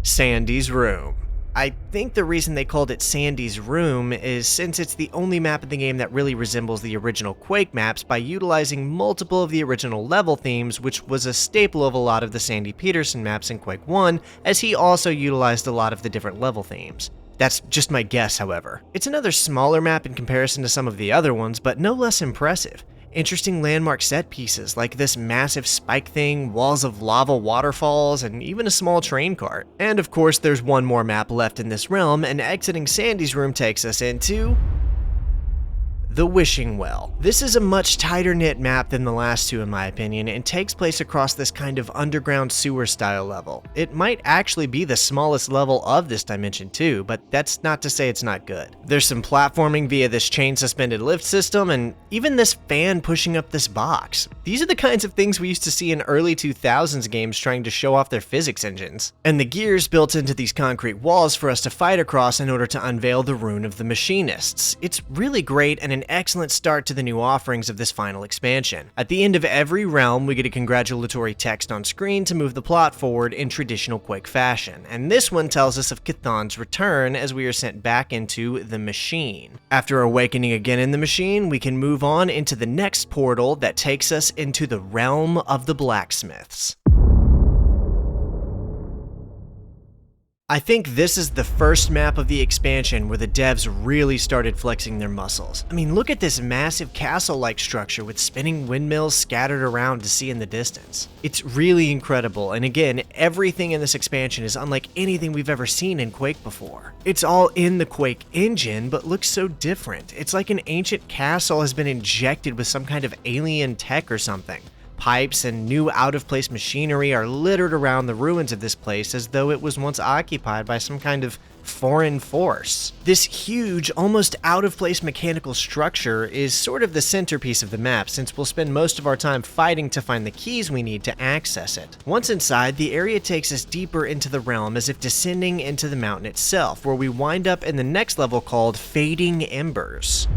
Sandy's room. I think the reason they called it Sandy's room is since it's the only map in the game that really resembles the original Quake maps by utilizing multiple of the original level themes, which was a staple of a lot of the Sandy Peterson maps in Quake 1, as he also utilized a lot of the different level themes. That's just my guess, however. It's another smaller map in comparison to some of the other ones, but no less impressive. Interesting landmark set pieces like this massive spike thing, walls of lava waterfalls, and even a small train cart. And of course, there's one more map left in this realm, and exiting Sandy's room takes us into the Wishing Well. This is a much tighter knit map than the last two in my opinion, and takes place across this kind of underground sewer style level. It might actually be the smallest level of this dimension too, but that's not to say it's not good. There's some platforming via this chain suspended lift system, and even this fan pushing up this box. These are the kinds of things we used to see in early 2000s games trying to show off their physics engines. And the gears built into these concrete walls for us to fight across in order to unveil the Rune of the Machinists. It's really great and an excellent start to the new offerings of this final expansion. At the end of every realm, we get a congratulatory text on screen to move the plot forward in traditional Quake fashion, and this one tells us of Chthon's return as we are sent back into the Machine. After awakening again in the Machine, we can move on into the next portal that takes us into the realm of the blacksmiths. I think this is the first map of the expansion where the devs really started flexing their muscles. I mean, look at this massive castle-like structure with spinning windmills scattered around to see in the distance. It's really incredible, and again, everything in this expansion is unlike anything we've ever seen in Quake before. It's all in the Quake engine, but looks so different. It's like an ancient castle has been injected with some kind of alien tech or something. Pipes and new out-of-place machinery are littered around the ruins of this place as though it was once occupied by some kind of foreign force. This huge, almost out-of-place mechanical structure is sort of the centerpiece of the map, since we'll spend most of our time fighting to find the keys we need to access it. Once inside, the area takes us deeper into the realm as if descending into the mountain itself, where we wind up in the next level called Fading Embers.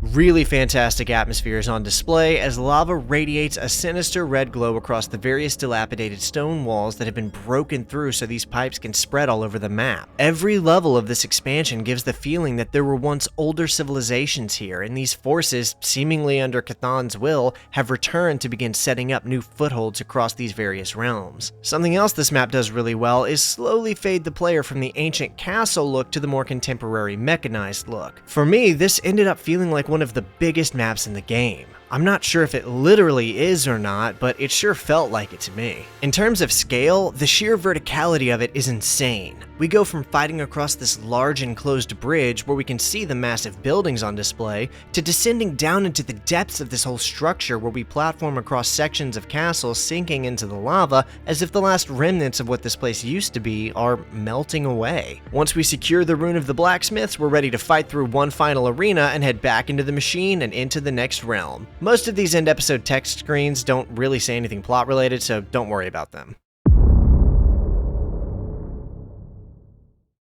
Really fantastic atmosphere is on display as lava radiates a sinister red glow across the various dilapidated stone walls that have been broken through so these pipes can spread all over the map. Every level of this expansion gives the feeling that there were once older civilizations here, and these forces, seemingly under Chthon's will, have returned to begin setting up new footholds across these various realms. Something else this map does really well is slowly fade the player from the ancient castle look to the more contemporary mechanized look. For me, this ended up feeling like one of the biggest maps in the game. I'm not sure if it literally is or not, but it sure felt like it to me. In terms of scale, the sheer verticality of it is insane. We go from fighting across this large enclosed bridge where we can see the massive buildings on display, to descending down into the depths of this whole structure where we platform across sections of castles sinking into the lava as if the last remnants of what this place used to be are melting away. Once we secure the Rune of the Blacksmiths, we're ready to fight through one final arena and head back into the Machine and into the next realm. Most of these end episode text screens don't really say anything plot related, so don't worry about them.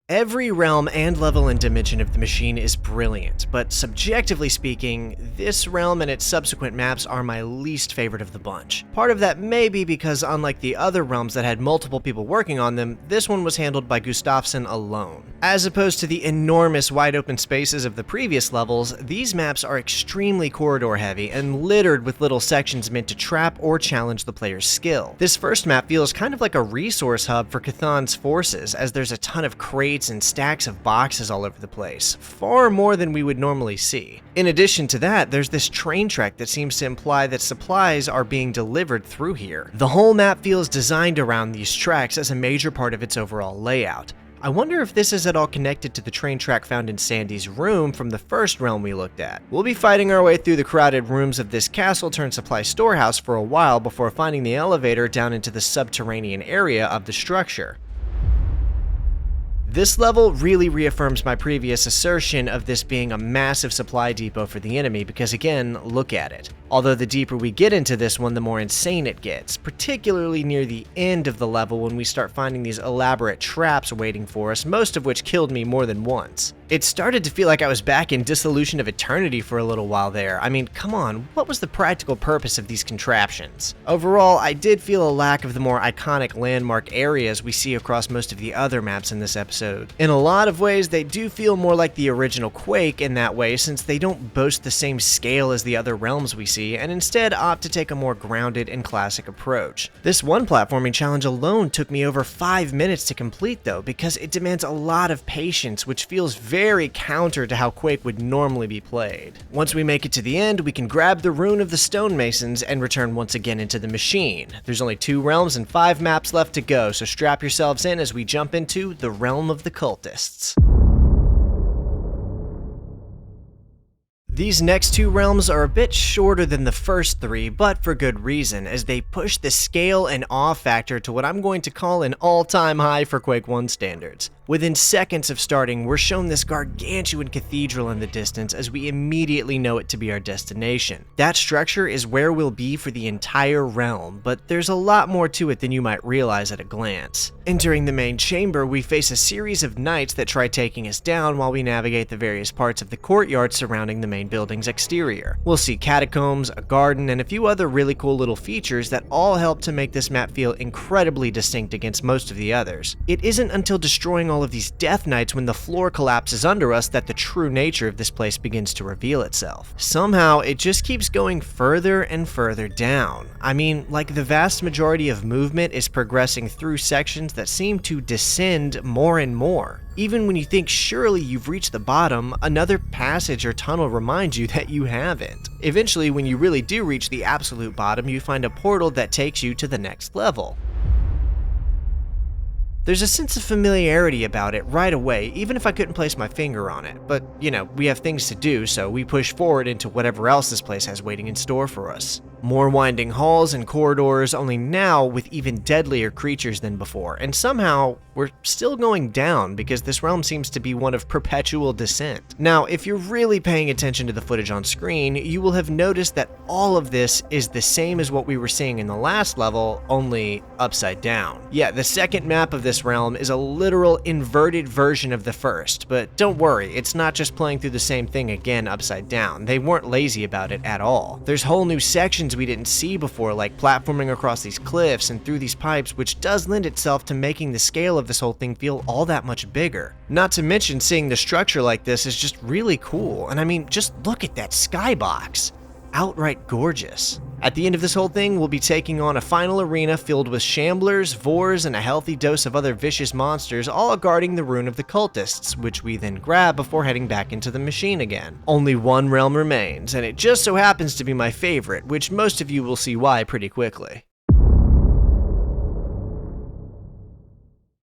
Every realm and level and dimension of the Machine is brilliant, but subjectively speaking, this realm and its subsequent maps are my least favorite of the bunch. Part of that may be because unlike the other realms that had multiple people working on them, this one was handled by Gustafsson alone. As opposed to the enormous wide open spaces of the previous levels, these maps are extremely corridor heavy and littered with little sections meant to trap or challenge the player's skill. This first map feels kind of like a resource hub for Chthon's forces, as there's a ton of crates and stacks of boxes all over the place, far more than we would normally see. In addition to that, there's this train track that seems to imply that supplies are being delivered through here. The whole map feels designed around these tracks as a major part of its overall layout. I wonder if this is at all connected to the train track found in Sandy's room from the first realm we looked at. We'll be fighting our way through the crowded rooms of this castle-turned-supply storehouse for a while before finding the elevator down into the subterranean area of the structure. This level really reaffirms my previous assertion of this being a massive supply depot for the enemy because again, look at it. Although the deeper we get into this one, the more insane it gets, particularly near the end of the level when we start finding these elaborate traps waiting for us, most of which killed me more than once. It started to feel like I was back in Dissolution of Eternity for a little while there. I mean, come on, what was the practical purpose of these contraptions? Overall, I did feel a lack of the more iconic landmark areas we see across most of the other maps in this episode. In a lot of ways, they do feel more like the original Quake in that way since they don't boast the same scale as the other realms we see, and instead opt to take a more grounded and classic approach. This one platforming challenge alone took me over 5 minutes to complete though, because it demands a lot of patience, which feels very counter to how Quake would normally be played. Once we make it to the end, we can grab the rune of the stonemasons and return once again into the machine. There's only 2 realms and 5 maps left to go, so strap yourselves in as we jump into the realm of the cultists. These next 2 realms are a bit shorter than the first 3, but for good reason, as they push the scale and awe factor to what I'm going to call an all-time high for Quake 1 standards. Within seconds of starting, we're shown this gargantuan cathedral in the distance as we immediately know it to be our destination. That structure is where we'll be for the entire realm, but there's a lot more to it than you might realize at a glance. Entering the main chamber, we face a series of knights that try taking us down while we navigate the various parts of the courtyard surrounding the main building's exterior. We'll see catacombs, a garden, and a few other really cool little features that all help to make this map feel incredibly distinct against most of the others. It isn't until destroying all of these Death Knights when the floor collapses under us that the true nature of this place begins to reveal itself. Somehow, it just keeps going further and further down. I mean, like the vast majority of movement is progressing through sections that seem to descend more and more. Even when you think surely you've reached the bottom, another passage or tunnel reminds you that you haven't. Eventually, when you really do reach the absolute bottom, you find a portal that takes you to the next level. There's a sense of familiarity about it right away, even if I couldn't place my finger on it. But, you know, we have things to do, so we push forward into whatever else this place has waiting in store for us. More winding halls and corridors, only now with even deadlier creatures than before, and somehow we're still going down because this realm seems to be one of perpetual descent. Now, if you're really paying attention to the footage on screen, you will have noticed that all of this is the same as what we were seeing in the last level, only upside down. Yeah, the second map of this realm is a literal inverted version of the first, but don't worry, it's not just playing through the same thing again upside down. They weren't lazy about it at all. There's whole new sections we didn't see before, like platforming across these cliffs and through these pipes, which does lend itself to making the scale of this whole thing feel all that much bigger. Not to mention, seeing the structure like this is just really cool, and I mean, just look at that skybox. Outright gorgeous. At the end of this whole thing, we'll be taking on a final arena filled with shamblers, vores, and a healthy dose of other vicious monsters, all guarding the rune of the cultists, which we then grab before heading back into the machine again. Only one realm remains, and it just so happens to be my favorite, which most of you will see why pretty quickly.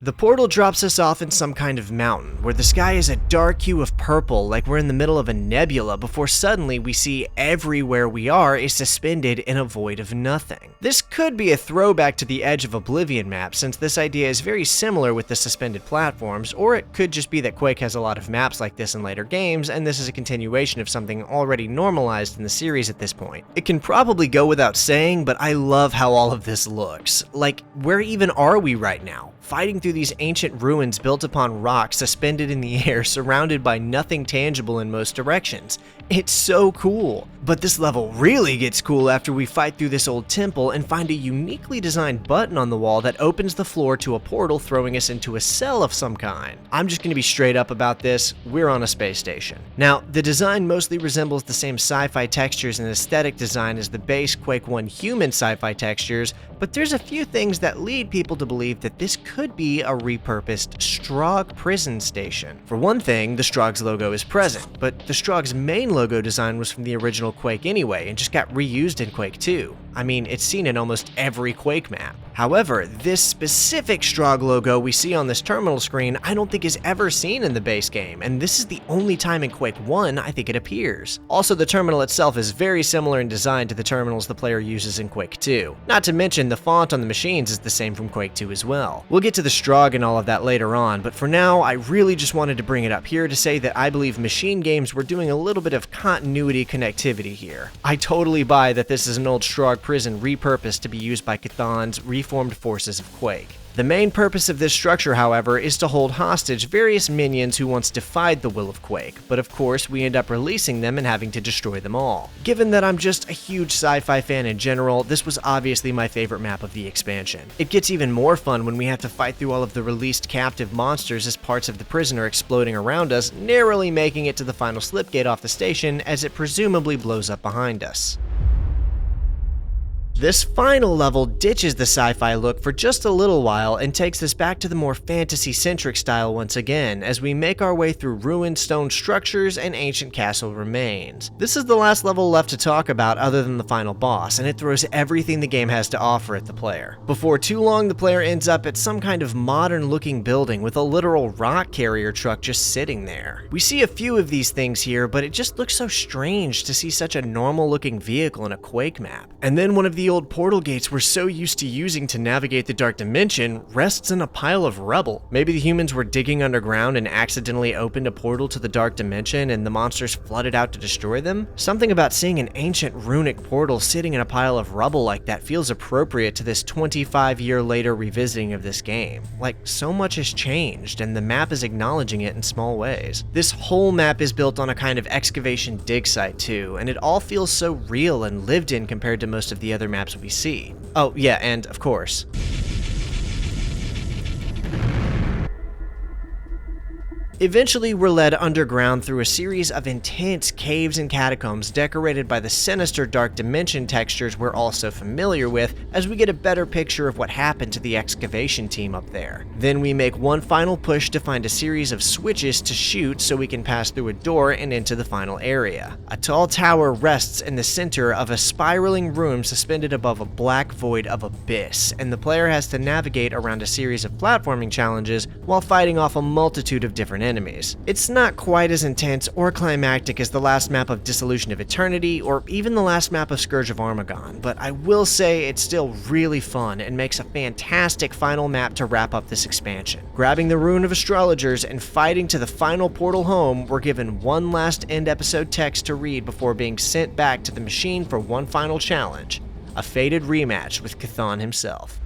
The portal drops us off in some kind of mountain, where the sky is a dark hue of purple like we're in the middle of a nebula before suddenly we see everywhere we are is suspended in a void of nothing. This could be a throwback to the Edge of Oblivion map since this idea is very similar with the suspended platforms, or it could just be that Quake has a lot of maps like this in later games and this is a continuation of something already normalized in the series at this point. It can probably go without saying, but I love how all of this looks. Like, where even are we right now? Fighting through these ancient ruins built upon rocks suspended in the air, surrounded by nothing tangible in most directions. It's so cool. But this level really gets cool after we fight through this old temple and find a uniquely designed button on the wall that opens the floor to a portal, throwing us into a cell of some kind. I'm just going to be straight up about this. We're on a space station. Now, the design mostly resembles the same sci-fi textures and aesthetic design as the base Quake 1 human sci-fi textures, but there's a few things that lead people to believe that this could be a repurposed Strogg prison station. For one thing, the Strogg's logo is present, but the Strogg's main logo design was from the original Quake anyway and just got reused in Quake 2. I mean, it's seen in almost every Quake map. However, this specific Strogg logo we see on this terminal screen I don't think is ever seen in the base game, and this is the only time in Quake 1 I think it appears. Also, the terminal itself is very similar in design to the terminals the player uses in Quake 2. Not to mention, the font on the machines is the same from Quake 2 as well. We'll get to the Strogg and all of that later on, but for now, I really just wanted to bring it up here to say that I believe Machine Games were doing a little bit of continuity connectivity here. I totally buy that this is an old Strogg prison repurposed to be used by Chthon's reformed forces of Quake. The main purpose of this structure, however, is to hold hostage various minions who once defied the will of Quake, but of course we end up releasing them and having to destroy them all. Given that I'm just a huge sci-fi fan in general, this was obviously my favorite map of the expansion. It gets even more fun when we have to fight through all of the released captive monsters as parts of the prison are exploding around us, narrowly making it to the final slipgate off the station as it presumably blows up behind us. This final level ditches the sci-fi look for just a little while and takes us back to the more fantasy-centric style once again, as we make our way through ruined stone structures and ancient castle remains. This is the last level left to talk about other than the final boss, and it throws everything the game has to offer at the player. Before too long, the player ends up at some kind of modern-looking building with a literal rock carrier truck just sitting there. We see a few of these things here, but it just looks so strange to see such a normal-looking vehicle in a Quake map. And then one of the old portal gates we're so used to using to navigate the Dark Dimension rests in a pile of rubble. Maybe the humans were digging underground and accidentally opened a portal to the Dark Dimension and the monsters flooded out to destroy them? Something about seeing an ancient runic portal sitting in a pile of rubble like that feels appropriate to this 25-year later revisiting of this game. Like, so much has changed, and the map is acknowledging it in small ways. This whole map is built on a kind of excavation dig site too, and it all feels so real and lived in compared to most of the other maps we see. Oh yeah, and of course, eventually, we're led underground through a series of intense caves and catacombs decorated by the sinister Dark Dimension textures we're all so familiar with, as we get a better picture of what happened to the excavation team up there. Then we make one final push to find a series of switches to shoot so we can pass through a door and into the final area. A tall tower rests in the center of a spiraling room suspended above a black void of abyss, and the player has to navigate around a series of platforming challenges while fighting off a multitude of different enemies. It's not quite as intense or climactic as the last map of Dissolution of Eternity or even the last map of Scourge of Armagon, but I will say it's still really fun and makes a fantastic final map to wrap up this expansion. Grabbing the Rune of Astrologers and fighting to the final portal home, we're given one last end episode text to read before being sent back to the machine for one final challenge, a fated rematch with Chthon himself.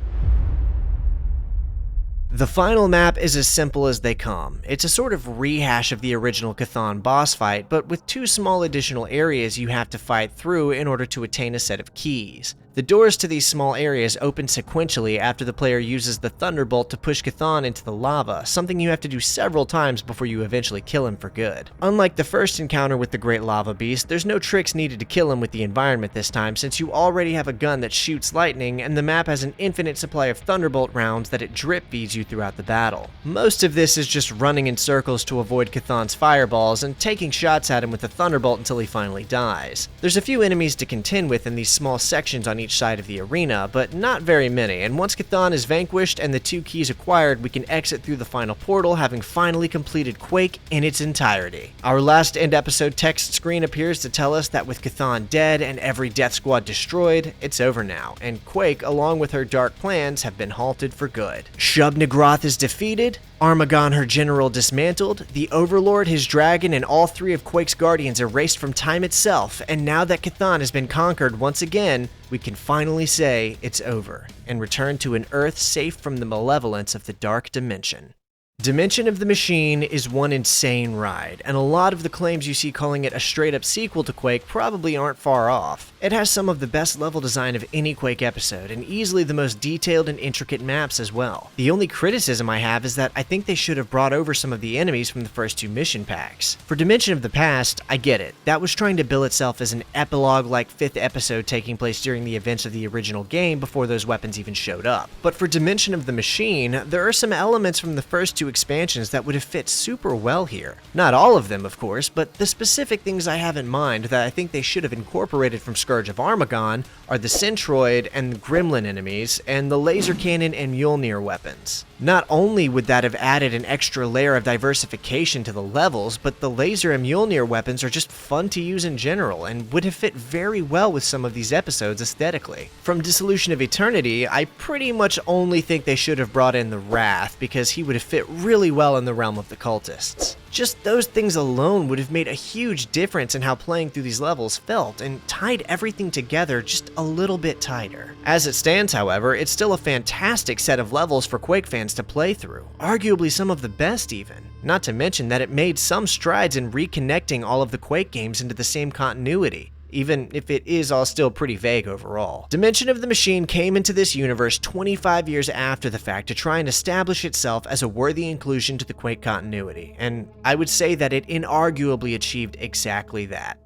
The final map is as simple as they come. It's a sort of rehash of the original Chthon boss fight, but with two small additional areas you have to fight through in order to attain a set of keys. The doors to these small areas open sequentially after the player uses the Thunderbolt to push Chthon into the lava, something you have to do several times before you eventually kill him for good. Unlike the first encounter with the Great Lava Beast, there's no tricks needed to kill him with the environment this time, since you already have a gun that shoots lightning and the map has an infinite supply of Thunderbolt rounds that it drip feeds you throughout the battle. Most of this is just running in circles to avoid Chthon's fireballs and taking shots at him with the Thunderbolt until he finally dies. There's a few enemies to contend with in these small sections on each side of the arena, but not very many, and once Chthon is vanquished and the two keys acquired, we can exit through the final portal, having finally completed Quake in its entirety. Our last end episode text screen appears to tell us that with Chthon dead and every death squad destroyed, it's over now, and Quake, along with her dark plans, have been halted for good. Shub-Nigroth is defeated, Armagon her general dismantled, the Overlord his dragon, and all three of Quake's guardians erased from time itself, and now that Chthon has been conquered once again, we can finally say it's over, and return to an Earth safe from the malevolence of the Dark Dimension. Dimension of the Machine is one insane ride, and a lot of the claims you see calling it a straight-up sequel to Quake probably aren't far off. It has some of the best level design of any Quake episode, and easily the most detailed and intricate maps as well. The only criticism I have is that I think they should have brought over some of the enemies from the first two mission packs. For Dimension of the Past, I get it. That was trying to bill itself as an epilogue-like fifth episode taking place during the events of the original game before those weapons even showed up. But for Dimension of the Machine, there are some elements from the first two expansions that would have fit super well here. Not all of them, of course, but the specific things I have in mind that I think they should have incorporated from Scourge Scourge of Armagon are the Centroid and the Gremlin enemies, and the Laser Cannon and Mjolnir weapons. Not only would that have added an extra layer of diversification to the levels, but the Laser and Mjolnir weapons are just fun to use in general, and would have fit very well with some of these episodes aesthetically. From Dissolution of Eternity, I pretty much only think they should have brought in the Wrath, because he would have fit really well in the realm of the cultists. Just those things alone would have made a huge difference in how playing through these levels felt, and tied everything together just a little bit tighter. As it stands, however, it's still a fantastic set of levels for Quake fans to play through, arguably some of the best even. Not to mention that it made some strides in reconnecting all of the Quake games into the same continuity, even if it is all still pretty vague overall. Dimension of the Machine came into this universe 25 years after the fact to try and establish itself as a worthy inclusion to the Quake continuity, and I would say that it inarguably achieved exactly that.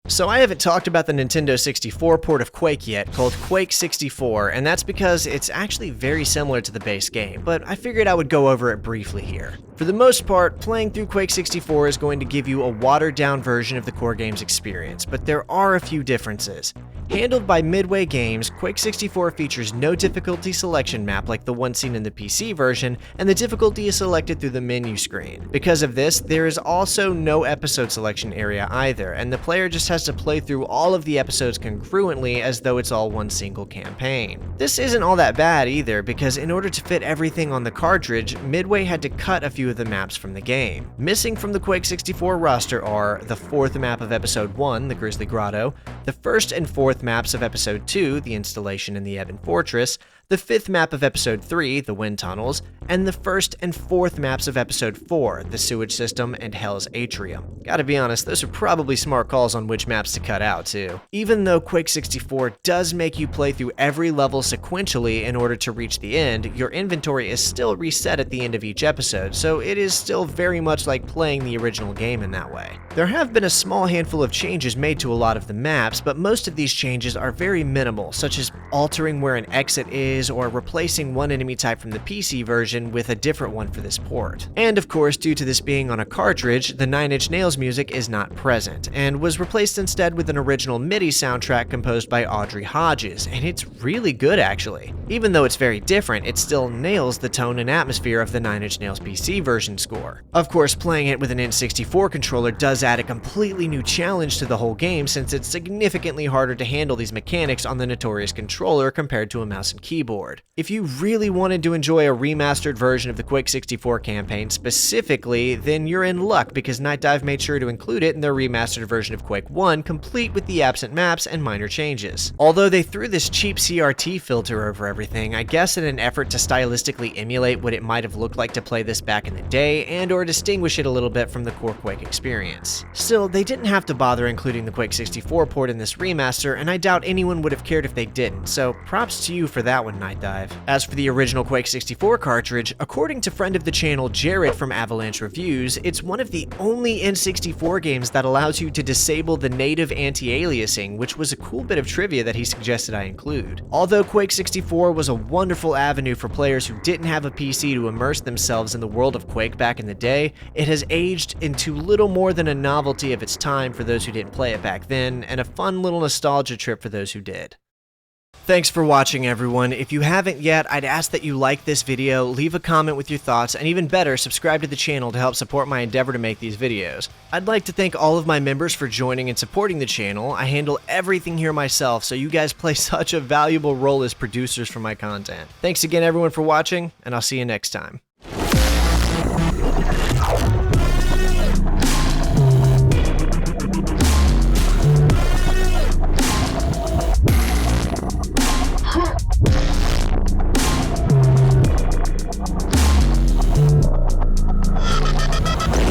So I haven't talked about the Nintendo 64 port of Quake yet, called Quake 64, and that's because it's actually very similar to the base game, but I figured I would go over it briefly here. For the most part, playing through Quake 64 is going to give you a watered-down version of the core game's experience, but there are a few differences. Handled by Midway Games, Quake 64 features no difficulty selection map like the one seen in the PC version, and the difficulty is selected through the menu screen. Because of this, there is also no episode selection area either, and the player just has to play through all of the episodes congruently as though it's all one single campaign. This isn't all that bad either, because in order to fit everything on the cartridge, Midway had to cut a few of the maps from the game. Missing from the Quake 64 roster are the 4th map of Episode 1, the Grizzly Grotto, the 1st and 4th maps of Episode 2, the Installation and the Ebon Fortress, the 5th map of Episode 3, the Wind Tunnels, and the 1st and 4th maps of Episode 4, the Sewage System and Hell's Atrium. Gotta be honest, those are probably smart calls on which maps to cut out too. Even though Quake 64 does make you play through every level sequentially in order to reach the end, your inventory is still reset at the end of each episode, so it is still very much like playing the original game in that way. There have been a small handful of changes made to a lot of the maps, but most of these changes are very minimal, such as altering where an exit is, or replacing one enemy type from the PC version with a different one for this port. And of course, due to this being on a cartridge, the Nine Inch Nails music is not present, and was replaced instead with an original MIDI soundtrack composed by Audrey Hodges, and it's really good actually. Even though it's very different, it still nails the tone and atmosphere of the Nine Inch Nails PC version score. Of course, playing it with an N64 controller does add a completely new challenge to the whole game, since it's significantly harder to handle these mechanics on the notorious controller compared to a mouse and keyboard. If you really wanted to enjoy a remastered version of the Quake 64 campaign specifically, then you're in luck, because Night Dive made sure to include it in their remastered version of Quake 1, complete with the absent maps and minor changes. Although they threw this cheap CRT filter over everything, I guess in an effort to stylistically emulate what it might have looked like to play this back in the day, and or distinguish it a little bit from the core Quake experience. Still, they didn't have to bother including the Quake 64 port in this remaster, and I doubt anyone would have cared if they didn't, so props to you for that one, Night Dive. As for the original Quake 64 cartridge, according to friend of the channel Jared from Avalanche Reviews, it's one of the only N64 games that allows you to disable the native anti-aliasing, which was a cool bit of trivia that he suggested I include. Although Quake 64 was a wonderful avenue for players who didn't have a PC to immerse themselves in the world of Quake back in the day, it has aged into little more than a novelty of its time for those who didn't play it back then, and a fun little nostalgia trip for those who did. Thanks for watching, everyone. If you haven't yet, I'd ask that you like this video, leave a comment with your thoughts, and even better, subscribe to the channel to help support my endeavor to make these videos. I'd like to thank all of my members for joining and supporting the channel. I handle everything here myself, so you guys play such a valuable role as producers for my content. Thanks again, everyone, for watching, and I'll see you next time.